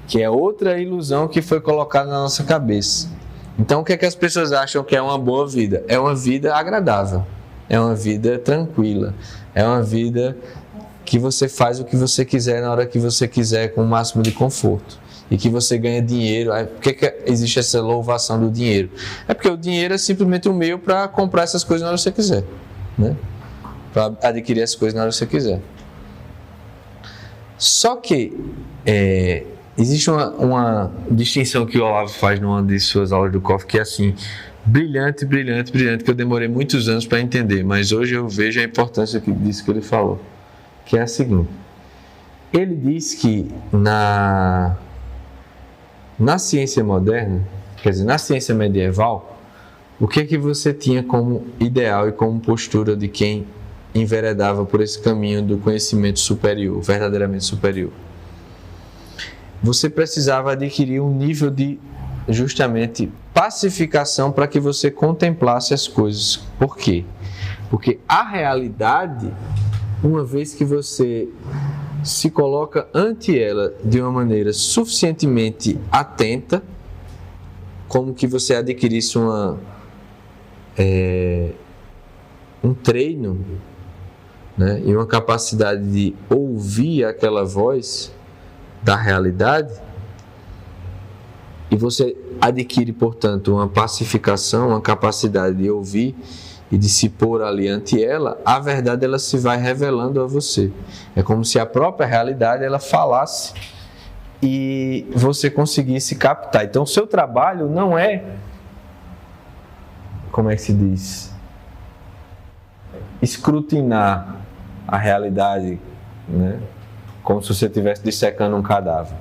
Que é outra ilusão que foi colocada na nossa cabeça. Então o que é que as pessoas acham que é uma boa vida? É uma vida agradável, é uma vida tranquila, é uma vida que você faz o que você quiser na hora que você quiser, com o máximo de conforto. E que você ganha dinheiro. Por que existe essa louvação do dinheiro? É porque o dinheiro é simplesmente um meio para comprar essas coisas na hora que você quiser, né? Para adquirir essas coisas na hora que você quiser. Só que existe uma distinção que o Olavo faz numa de suas aulas do COF, que é assim: brilhante, que eu demorei muitos anos para entender, mas hoje eu vejo a importância disso que ele falou, que é a seguinte. Ele diz que na ciência moderna, quer dizer, na ciência medieval, o que é que você tinha como ideal e como postura de quem enveredava por esse caminho do conhecimento superior, verdadeiramente superior? Você precisava adquirir um nível de, justamente, pacificação para que você contemplasse as coisas. Por quê? Porque a realidade, uma vez que você se coloca ante ela de uma maneira suficientemente atenta, como que você adquirisse um treino, né, e uma capacidade de ouvir aquela voz da realidade, e você adquire, portanto, uma pacificação, uma capacidade de ouvir e de se pôr ali ante ela, a verdade ela se vai revelando a você. É como se a própria realidade ela falasse e você conseguisse captar. Então, o seu trabalho não é, como é que se diz, escrutinar a realidade, né? Como se você estivesse dissecando um cadáver.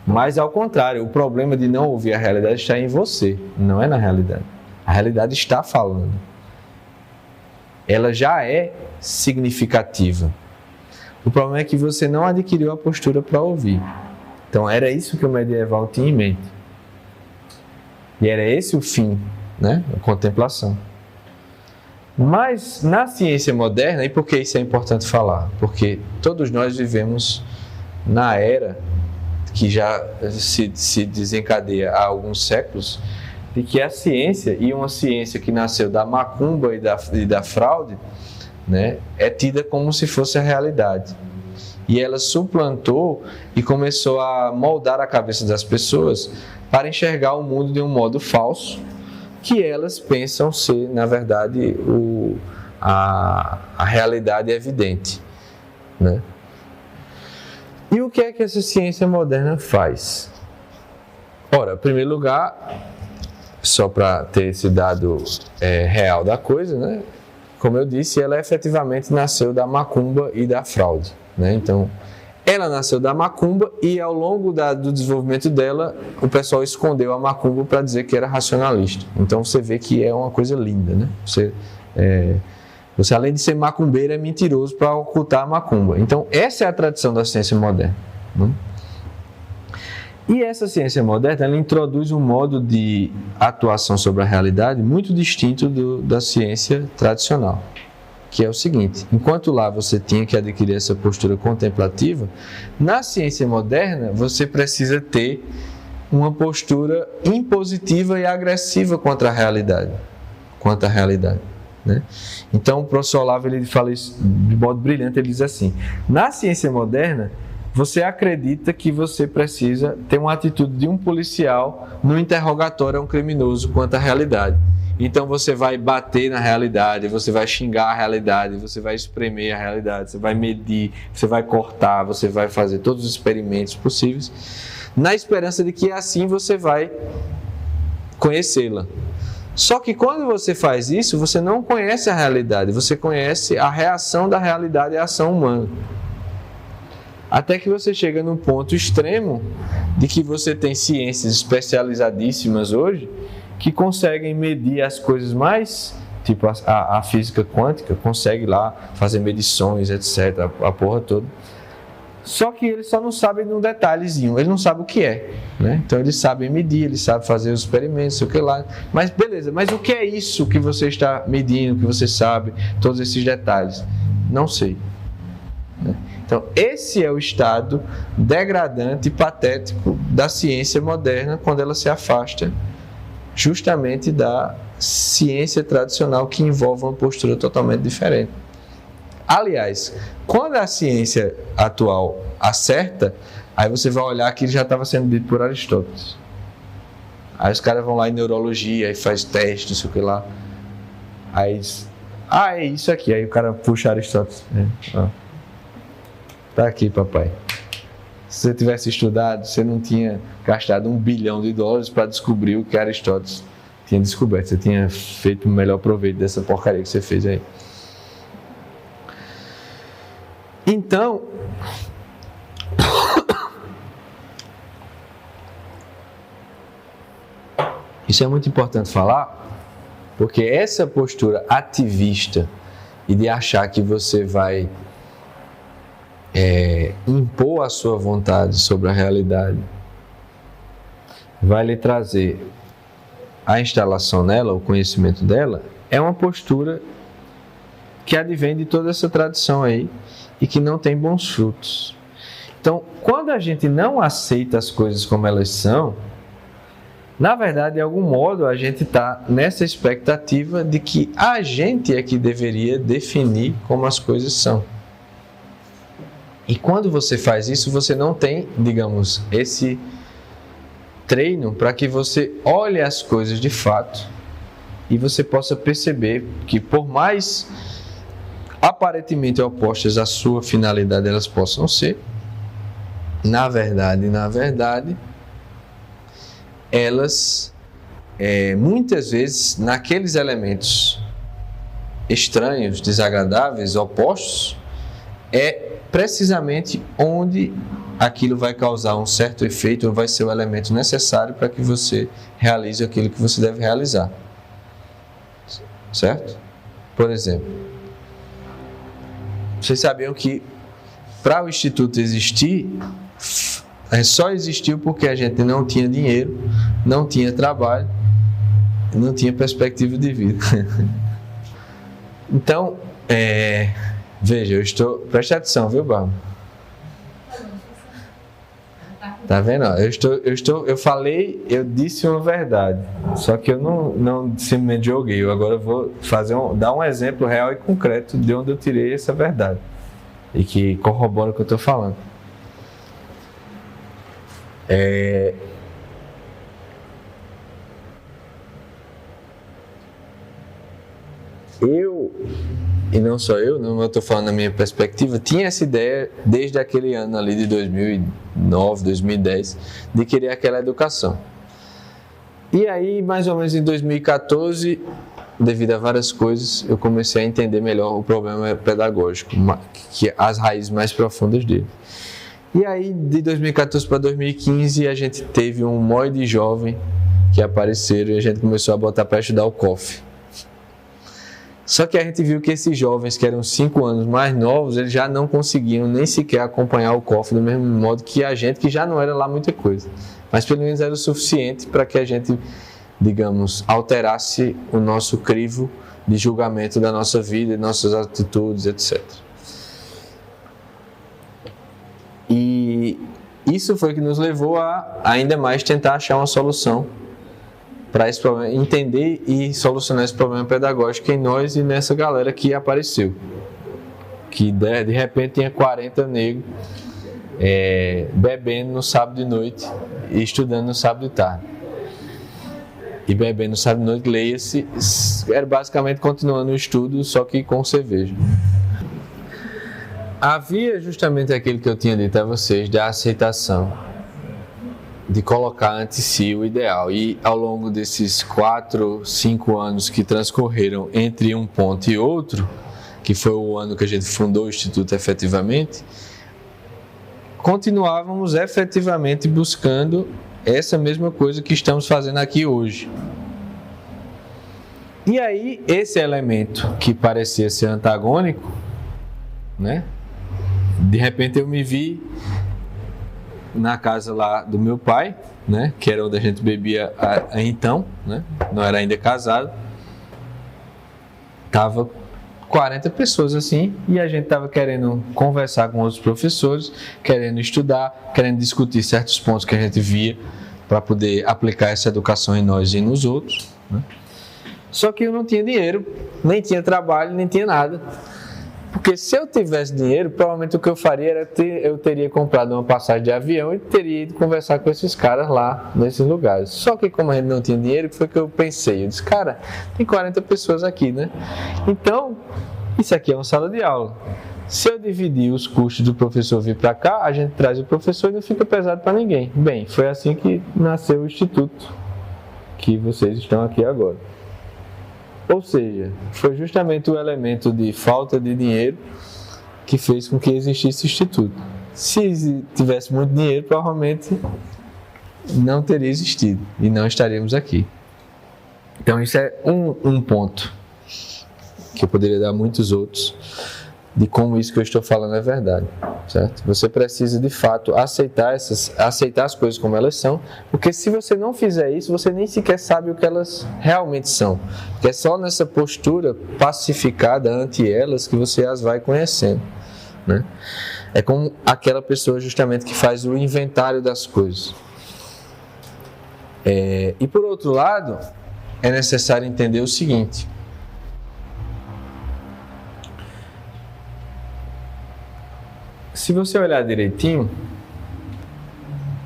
Mas, ao contrário, o problema de não ouvir a realidade está em você, não é na realidade. A realidade está falando. Ela já é significativa. O problema é que você não adquiriu a postura para ouvir. Então, era isso que o medieval tinha em mente. E era esse o fim, né? A contemplação. Mas, na ciência moderna, e por que isso é importante falar? Porque todos nós vivemos na era que já se desencadeia há alguns séculos, de que a ciência, e uma ciência que nasceu da macumba e da fraude, né, é tida como se fosse a realidade. E ela suplantou e começou a moldar a cabeça das pessoas para enxergar o mundo de um modo falso, que elas pensam ser, na verdade, a realidade evidente, né? E o que é que essa ciência moderna faz? Ora, em primeiro lugar, só para ter esse dado real da coisa, né? Como eu disse, ela efetivamente nasceu da macumba e da fraude, né? Então, ela nasceu da macumba e ao longo do desenvolvimento dela, o pessoal escondeu a macumba para dizer que era racionalista. Então, você vê que é uma coisa linda, né? Você, além de ser macumbeiro, é mentiroso para ocultar a macumba. Então, essa é a tradição da ciência moderna, né? E essa ciência moderna, ela introduz um modo de atuação sobre a realidade muito distinto da ciência tradicional, que é o seguinte: enquanto lá você tinha que adquirir essa postura contemplativa, na ciência moderna você precisa ter uma postura impositiva e agressiva contra a realidade, né? Então o professor Olavo, ele fala isso de modo brilhante. Ele diz assim: na ciência moderna você acredita que você precisa ter uma atitude de um policial no interrogatório a um criminoso quanto à realidade. Então você vai bater na realidade, você vai xingar a realidade, você vai espremer a realidade, você vai medir, você vai cortar, você vai fazer todos os experimentos possíveis, na esperança de que assim você vai conhecê-la. Só que quando você faz isso, você não conhece a realidade, você conhece a reação da realidade à ação humana. Até que você chega num ponto extremo de que você tem ciências especializadíssimas hoje que conseguem medir as coisas mais, tipo a física quântica, consegue lá fazer medições, etc., a porra toda. Só que eles só não sabem num detalhezinho, eles não sabem o que é, né? Então eles sabem medir, eles sabem fazer os experimentos, sei o que lá. Mas beleza, mas o que é isso que você está medindo, que você sabe, todos esses detalhes? Não sei, né? Então, esse é o estado degradante e patético da ciência moderna quando ela se afasta justamente da ciência tradicional, que envolve uma postura totalmente diferente. Aliás, quando a ciência atual acerta, aí você vai olhar que ele já estava sendo dito por Aristóteles. Aí os caras vão lá em neurologia e faz testes, não sei o que lá. Aí é isso aqui. Aí o cara puxa Aristóteles, né? Tá aqui, papai. Se você tivesse estudado, você não tinha gastado $1 bilhão para descobrir o que Aristóteles tinha descoberto, você tinha feito o melhor proveito dessa porcaria que você fez aí. Então, isso é muito importante falar, porque essa postura ativista e de achar que você vai impor a sua vontade sobre a realidade vai lhe trazer a instalação nela, o conhecimento dela, é uma postura que advém de toda essa tradição aí e que não tem bons frutos. Então, quando a gente não aceita as coisas como elas são, na verdade, de algum modo, a gente está nessa expectativa de que a gente é que deveria definir como as coisas são. E quando você faz isso, você não tem, digamos, esse treino para que você olhe as coisas de fato e você possa perceber que, por mais aparentemente opostas à sua finalidade elas possam ser, na verdade, elas, muitas vezes, naqueles elementos estranhos, desagradáveis, opostos, é precisamente onde aquilo vai causar um certo efeito, ou vai ser o elemento necessário para que você realize aquilo que você deve realizar. Certo? Por exemplo, vocês sabiam que para o Instituto existir, só existiu porque a gente não tinha dinheiro, não tinha trabalho, não tinha perspectiva de vida. Então, veja, preste atenção, viu, Barba? Tá vendo? Eu disse uma verdade, só que eu não simplesmente joguei. Eu agora vou dar um exemplo real e concreto de onde eu tirei essa verdade e que corrobora o que eu estou falando. E não só eu, não estou falando da minha perspectiva, tinha essa ideia desde aquele ano ali de 2009, 2010, de querer aquela educação. E aí, mais ou menos em 2014, devido a várias coisas, eu comecei a entender melhor o problema pedagógico, que as raízes mais profundas dele. E aí, de 2014 para 2015, a gente teve um monte de jovem que apareceram e a gente começou a botar para estudar o COF. Só que a gente viu que esses jovens, que eram 5 anos mais novos, eles já não conseguiam nem sequer acompanhar o COF do mesmo modo que a gente, que já não era lá muita coisa. Mas pelo menos era o suficiente para que a gente, digamos, alterasse o nosso crivo de julgamento da nossa vida, nossas atitudes, etc. E isso foi que nos levou a ainda mais tentar achar uma solução para esse problema, entender e solucionar esse problema pedagógico em nós e nessa galera que apareceu. Que de repente tinha 40 negros bebendo no sábado de noite e estudando no sábado de tarde. E bebendo no sábado de noite, leia-se, era basicamente continuando o estudo, só que com cerveja. Havia justamente aquilo que eu tinha dito a vocês, da aceitação, de colocar ante si o ideal. E ao longo desses 4, 5 anos que transcorreram entre um ponto e outro, que foi o ano que a gente fundou o Instituto efetivamente, continuávamos efetivamente buscando essa mesma coisa que estamos fazendo aqui hoje. E aí, esse elemento que parecia ser antagônico, né? De repente eu me vi na casa lá do meu pai, né, que era onde a gente bebia então, né, não era ainda casado. Tava 40 pessoas assim, e a gente tava querendo conversar com outros professores, querendo estudar, querendo discutir certos pontos que a gente via para poder aplicar essa educação em nós e nos outros, né? Só que eu não tinha dinheiro, nem tinha trabalho, nem tinha nada. Porque se eu tivesse dinheiro, provavelmente o que eu faria era eu teria comprado uma passagem de avião e teria ido conversar com esses caras lá, nesses lugares. Só que como a gente não tinha dinheiro, foi que eu pensei. Eu disse, cara, tem 40 pessoas aqui, né? Então, isso aqui é uma sala de aula. Se eu dividir os custos do professor vir para cá, a gente traz o professor e não fica pesado para ninguém. Bem, foi assim que nasceu o Instituto. que vocês estão aqui agora. Ou seja, foi justamente o elemento de falta de dinheiro que fez com que existisse instituto. Se tivesse muito dinheiro, provavelmente não teria existido e não estaríamos aqui. Então isso é um ponto, que eu poderia dar muitos outros, de como isso que eu estou falando é verdade, certo? Você precisa de fato aceitar as coisas como elas são, porque se você não fizer isso, você nem sequer sabe o que elas realmente são, porque é só nessa postura pacificada ante elas que você as vai conhecendo, né? É como aquela pessoa justamente que faz o inventário das coisas. E por outro lado, é necessário entender o seguinte: se você olhar direitinho,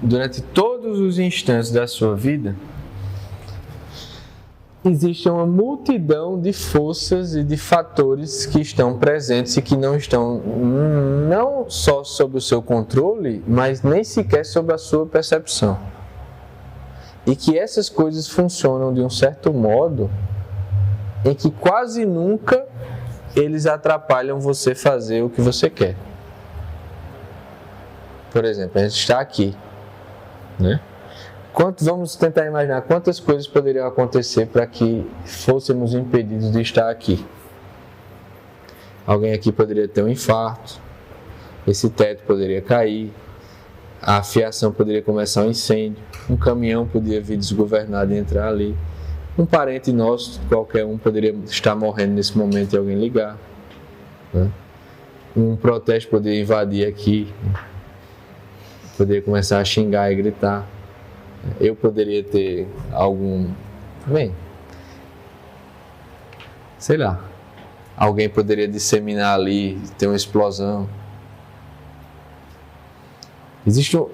durante todos os instantes da sua vida, existe uma multidão de forças e de fatores que estão presentes e que não estão não só sob o seu controle, mas nem sequer sob a sua percepção. E que essas coisas funcionam de um certo modo em que quase nunca eles atrapalham você fazer o que você quer. Por exemplo, a gente está aqui, né? Vamos tentar imaginar quantas coisas poderiam acontecer para que fôssemos impedidos de estar aqui. Alguém aqui poderia ter um infarto, esse teto poderia cair, a fiação poderia começar um incêndio, um caminhão poderia vir desgovernado e entrar ali, um parente nosso, qualquer um, poderia estar morrendo nesse momento e alguém ligar, né? Um protesto poderia invadir aqui, poderia começar a xingar e gritar. Eu poderia ter sei lá, alguém poderia disseminar ali, ter uma explosão. Isso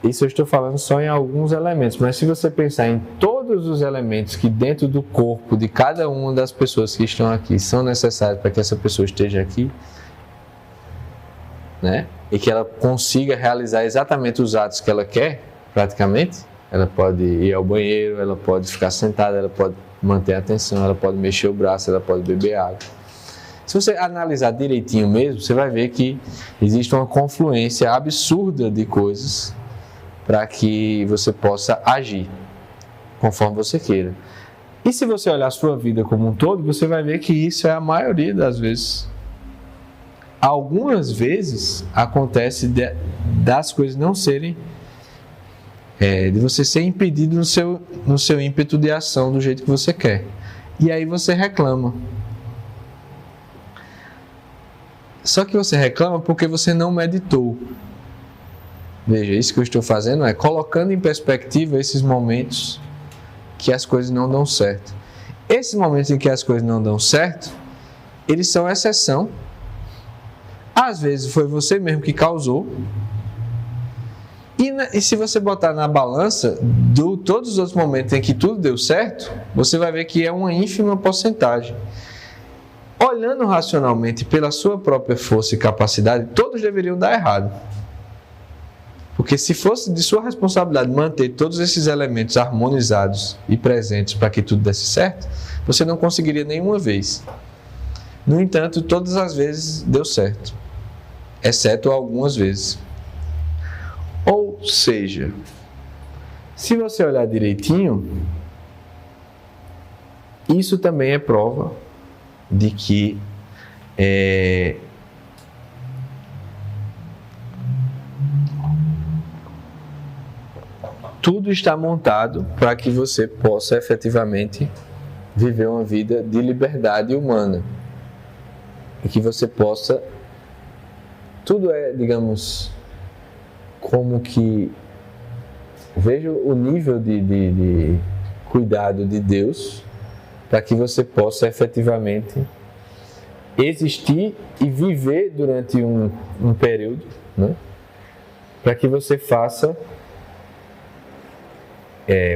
eu estou falando só em alguns elementos, mas se você pensar em todos os elementos que dentro do corpo de cada uma das pessoas que estão aqui são necessários para que essa pessoa esteja aqui, né? E que ela consiga realizar exatamente os atos que ela quer, praticamente. Ela pode ir ao banheiro, ela pode ficar sentada, ela pode manter a atenção, ela pode mexer o braço, ela pode beber água. Se você analisar direitinho mesmo, você vai ver que existe uma confluência absurda de coisas para que você possa agir conforme você queira. E se você olhar a sua vida como um todo, você vai ver que isso é a maioria das vezes. Algumas vezes acontece das coisas não serem, de você ser impedido no seu ímpeto de ação do jeito que você quer. E aí você reclama. Só que você reclama porque você não meditou. Veja, isso que eu estou fazendo é colocando em perspectiva esses momentos que as coisas não dão certo. Esses momentos em que as coisas não dão certo, eles são exceção. Às vezes foi você mesmo que causou. E se você botar na balança todos os outros momentos em que tudo deu certo, você vai ver que é uma ínfima porcentagem. Olhando racionalmente pela sua própria força e capacidade, todos deveriam dar errado. Porque se fosse de sua responsabilidade manter todos esses elementos harmonizados e presentes para que tudo desse certo, você não conseguiria nenhuma vez. No entanto, todas as vezes deu certo, exceto algumas vezes. Ou seja, se você olhar direitinho, isso também é prova de que tudo está montado para que você possa efetivamente viver uma vida de liberdade humana e que você possa, tudo é, digamos, como que veja o nível de cuidado de Deus para que você possa efetivamente existir e viver durante um período, né? Para que você faça,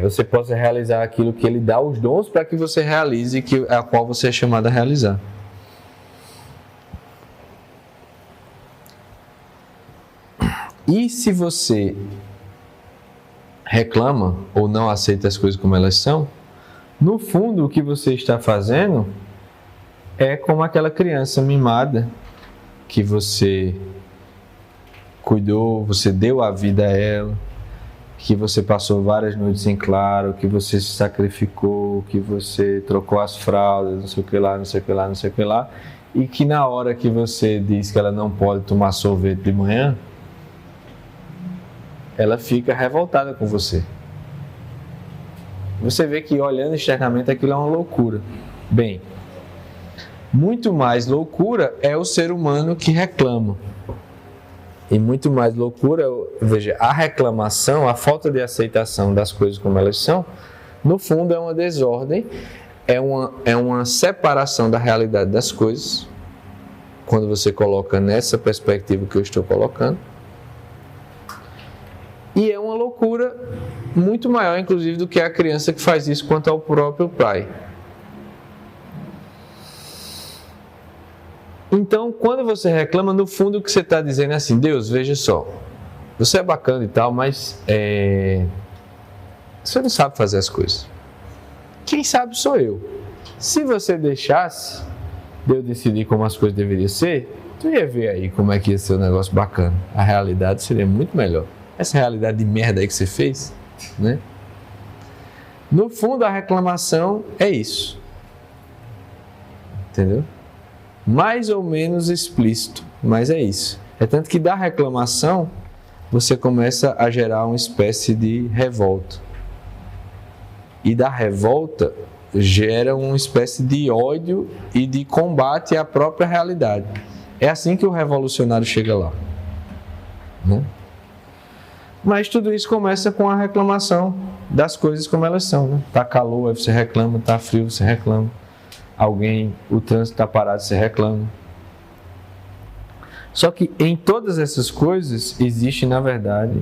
você possa realizar aquilo que Ele dá os dons para que você realize, a qual você é chamado a realizar. E se você reclama ou não aceita as coisas como elas são, no fundo o que você está fazendo é como aquela criança mimada que você cuidou, você deu a vida a ela, que você passou várias noites em claro, que você se sacrificou, que você trocou as fraldas, não sei o que lá, não sei o que lá, não sei o que lá, e que na hora que você diz que ela não pode tomar sorvete de manhã, ela fica revoltada com você. Você vê que olhando externamente aquilo é uma loucura. Bem, muito mais loucura é o ser humano que reclama. E muito mais loucura, veja, a reclamação, a falta de aceitação das coisas como elas são, no fundo é uma desordem, é uma separação da realidade das coisas, quando você coloca nessa perspectiva que eu estou colocando. E é uma loucura muito maior, inclusive, do que a criança que faz isso quanto ao próprio pai. Então, quando você reclama, no fundo o que você está dizendo é assim: Deus, veja só, você é bacana e tal, mas você não sabe fazer as coisas. Quem sabe sou eu. Se você deixasse de eu decidir como as coisas deveriam ser, tu ia ver aí como é que ia ser um negócio bacana. A realidade seria muito melhor. Essa realidade de merda aí que você fez, né? No fundo, a reclamação é isso. Entendeu? Mais ou menos explícito, mas é isso. É tanto que da reclamação, você começa a gerar uma espécie de revolta. E da revolta, gera uma espécie de ódio e de combate à própria realidade. É assim que o revolucionário chega lá, né? Mas tudo isso começa com a reclamação das coisas como elas são, né? Tá calor, aí você reclama, tá frio, você reclama. O trânsito está parado, você reclama. Só que em todas essas coisas existe, na verdade,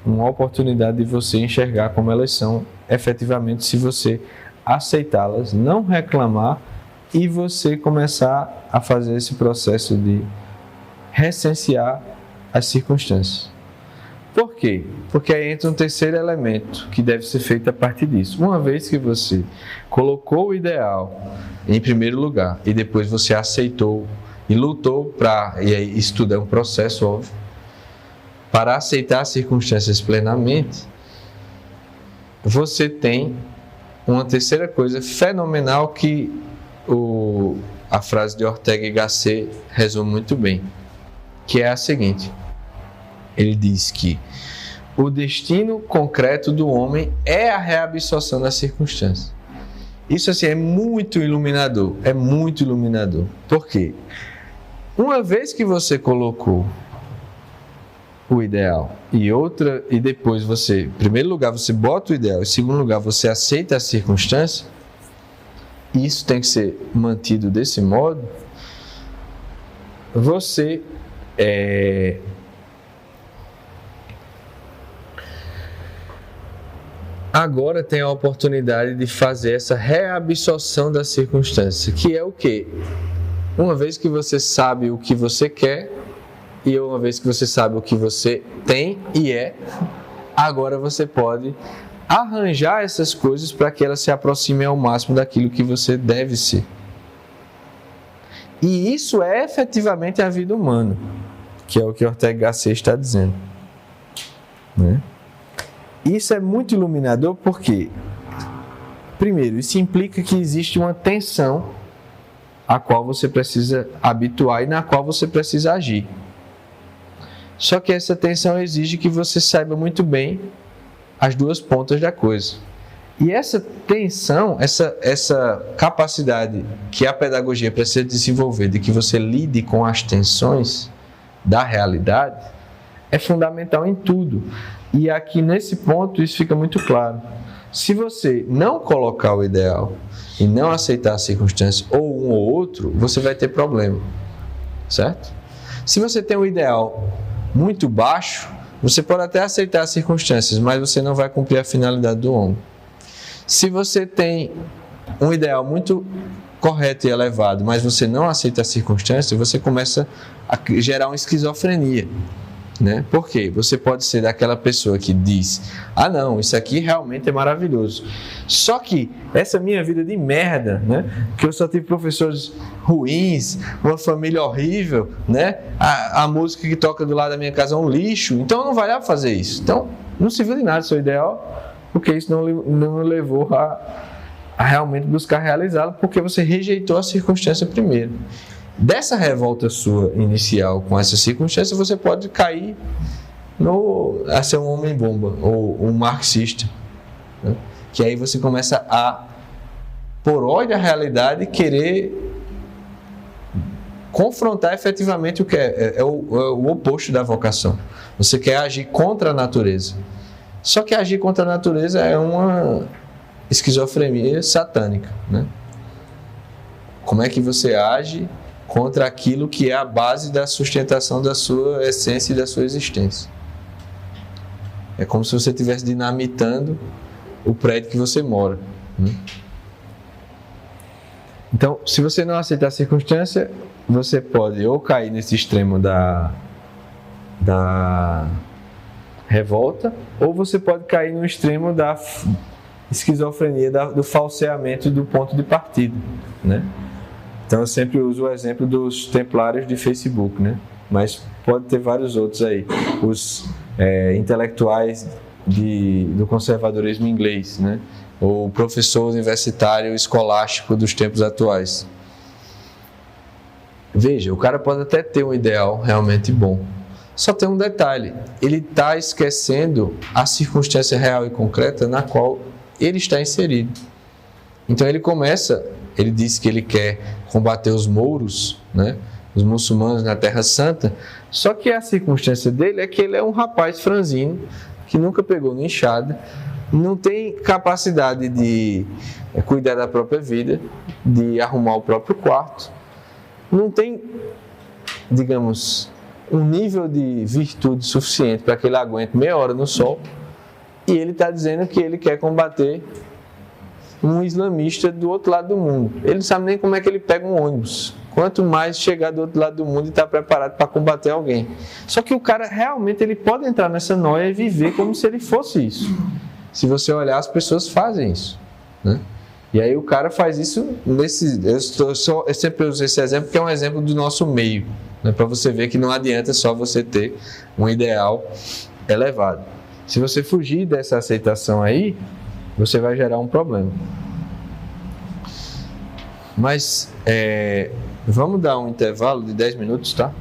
uma oportunidade de você enxergar como elas são efetivamente, se você aceitá-las, não reclamar e você começar a fazer esse processo de recensear as circunstâncias. Por quê? Porque aí entra um terceiro elemento que deve ser feito a partir disso. Uma vez que você colocou o ideal em primeiro lugar e depois você aceitou e lutou para, e aí isso tudo é um processo, óbvio, para aceitar as circunstâncias plenamente, você tem uma terceira coisa fenomenal que a frase de Ortega y Gasset resume muito bem, que é a seguinte: ele diz que o destino concreto do homem é a reabsorção das circunstâncias. Isso assim é muito iluminador, Por quê? Uma vez que você colocou o ideal e depois você, em primeiro lugar você bota o ideal, em segundo lugar você aceita a circunstância, e isso tem que ser mantido desse modo, você agora tem a oportunidade de fazer essa reabsorção da circunstância, que é o quê? Uma vez que você sabe o que você quer, e uma vez que você sabe o que você tem e agora você pode arranjar essas coisas para que elas se aproximem ao máximo daquilo que você deve ser. E isso é efetivamente a vida humana, que é o que Ortega y Gasset está dizendo, né? Isso é muito iluminador porque, primeiro, isso implica que existe uma tensão a qual você precisa habituar e na qual você precisa agir. Só que essa tensão exige que você saiba muito bem as duas pontas da coisa. E essa tensão, essa capacidade que a pedagogia precisa desenvolver, de que você lide com as tensões da realidade, é fundamental em tudo. E aqui nesse ponto isso fica muito claro. Se você não colocar o ideal e não aceitar as circunstâncias, ou um ou outro, você vai ter problema, certo? Se você tem um ideal muito baixo, você pode até aceitar as circunstâncias, mas você não vai cumprir a finalidade do homem. Se você tem um ideal muito correto e elevado, mas você não aceita as circunstâncias, você começa a gerar uma esquizofrenia. né? Por quê? Você pode ser daquela pessoa que diz: ah não, isso aqui realmente é maravilhoso. Só que essa minha vida de merda, né? Que eu só tive professores ruins, uma família horrível, né? A música que toca do lado da minha casa é um lixo, então não vai lá fazer isso. Então não serviu de nada o seu ideal, porque isso não levou a realmente buscar realizá-lo, porque você rejeitou a circunstância primeiro. Dessa revolta sua inicial com essa circunstância, você pode cair a ser um homem-bomba ou um marxista, né? Que aí você começa a, por ódio à realidade, querer confrontar efetivamente o que é o oposto da vocação. Você quer agir contra a natureza. Só que agir contra a natureza é uma esquizofrenia satânica, né? Como é que você age contra aquilo que é a base da sustentação da sua essência e da sua existência? É como se você estivesse dinamitando o prédio que você mora, né? Então, se você não aceitar a circunstância, você pode ou cair nesse extremo da revolta, ou você pode cair no extremo da esquizofrenia, do falseamento do ponto de partida, né? Então eu sempre uso o exemplo dos templários de Facebook, né? Mas pode ter vários outros aí. Os intelectuais do conservadorismo inglês, né? O professor universitário escolástico dos tempos atuais. Veja, o cara pode até ter um ideal realmente bom. Só tem um detalhe: ele está esquecendo a circunstância real e concreta na qual ele está inserido. Então ele diz que ele quer combater os mouros, né, os muçulmanos na Terra Santa, só que a circunstância dele é que ele é um rapaz franzino, que nunca pegou no enxada, não tem capacidade de cuidar da própria vida, de arrumar o próprio quarto, não tem, digamos, um nível de virtude suficiente para que ele aguente meia hora no sol, e ele está dizendo que ele quer combater um islamista do outro lado do mundo. Ele não sabe nem como é que ele pega um ônibus, quanto mais chegar do outro lado do mundo e estar preparado para combater alguém. Só que o cara realmente ele pode entrar nessa noia e viver como se ele fosse isso. Se você olhar, as pessoas fazem isso, né? E aí o cara faz isso eu sempre uso esse exemplo porque é um exemplo do nosso meio, né? Para você ver que não adianta só você ter um ideal elevado. Se você fugir dessa aceitação aí, você vai gerar um problema. Mas vamos dar um intervalo de 10 minutos, tá?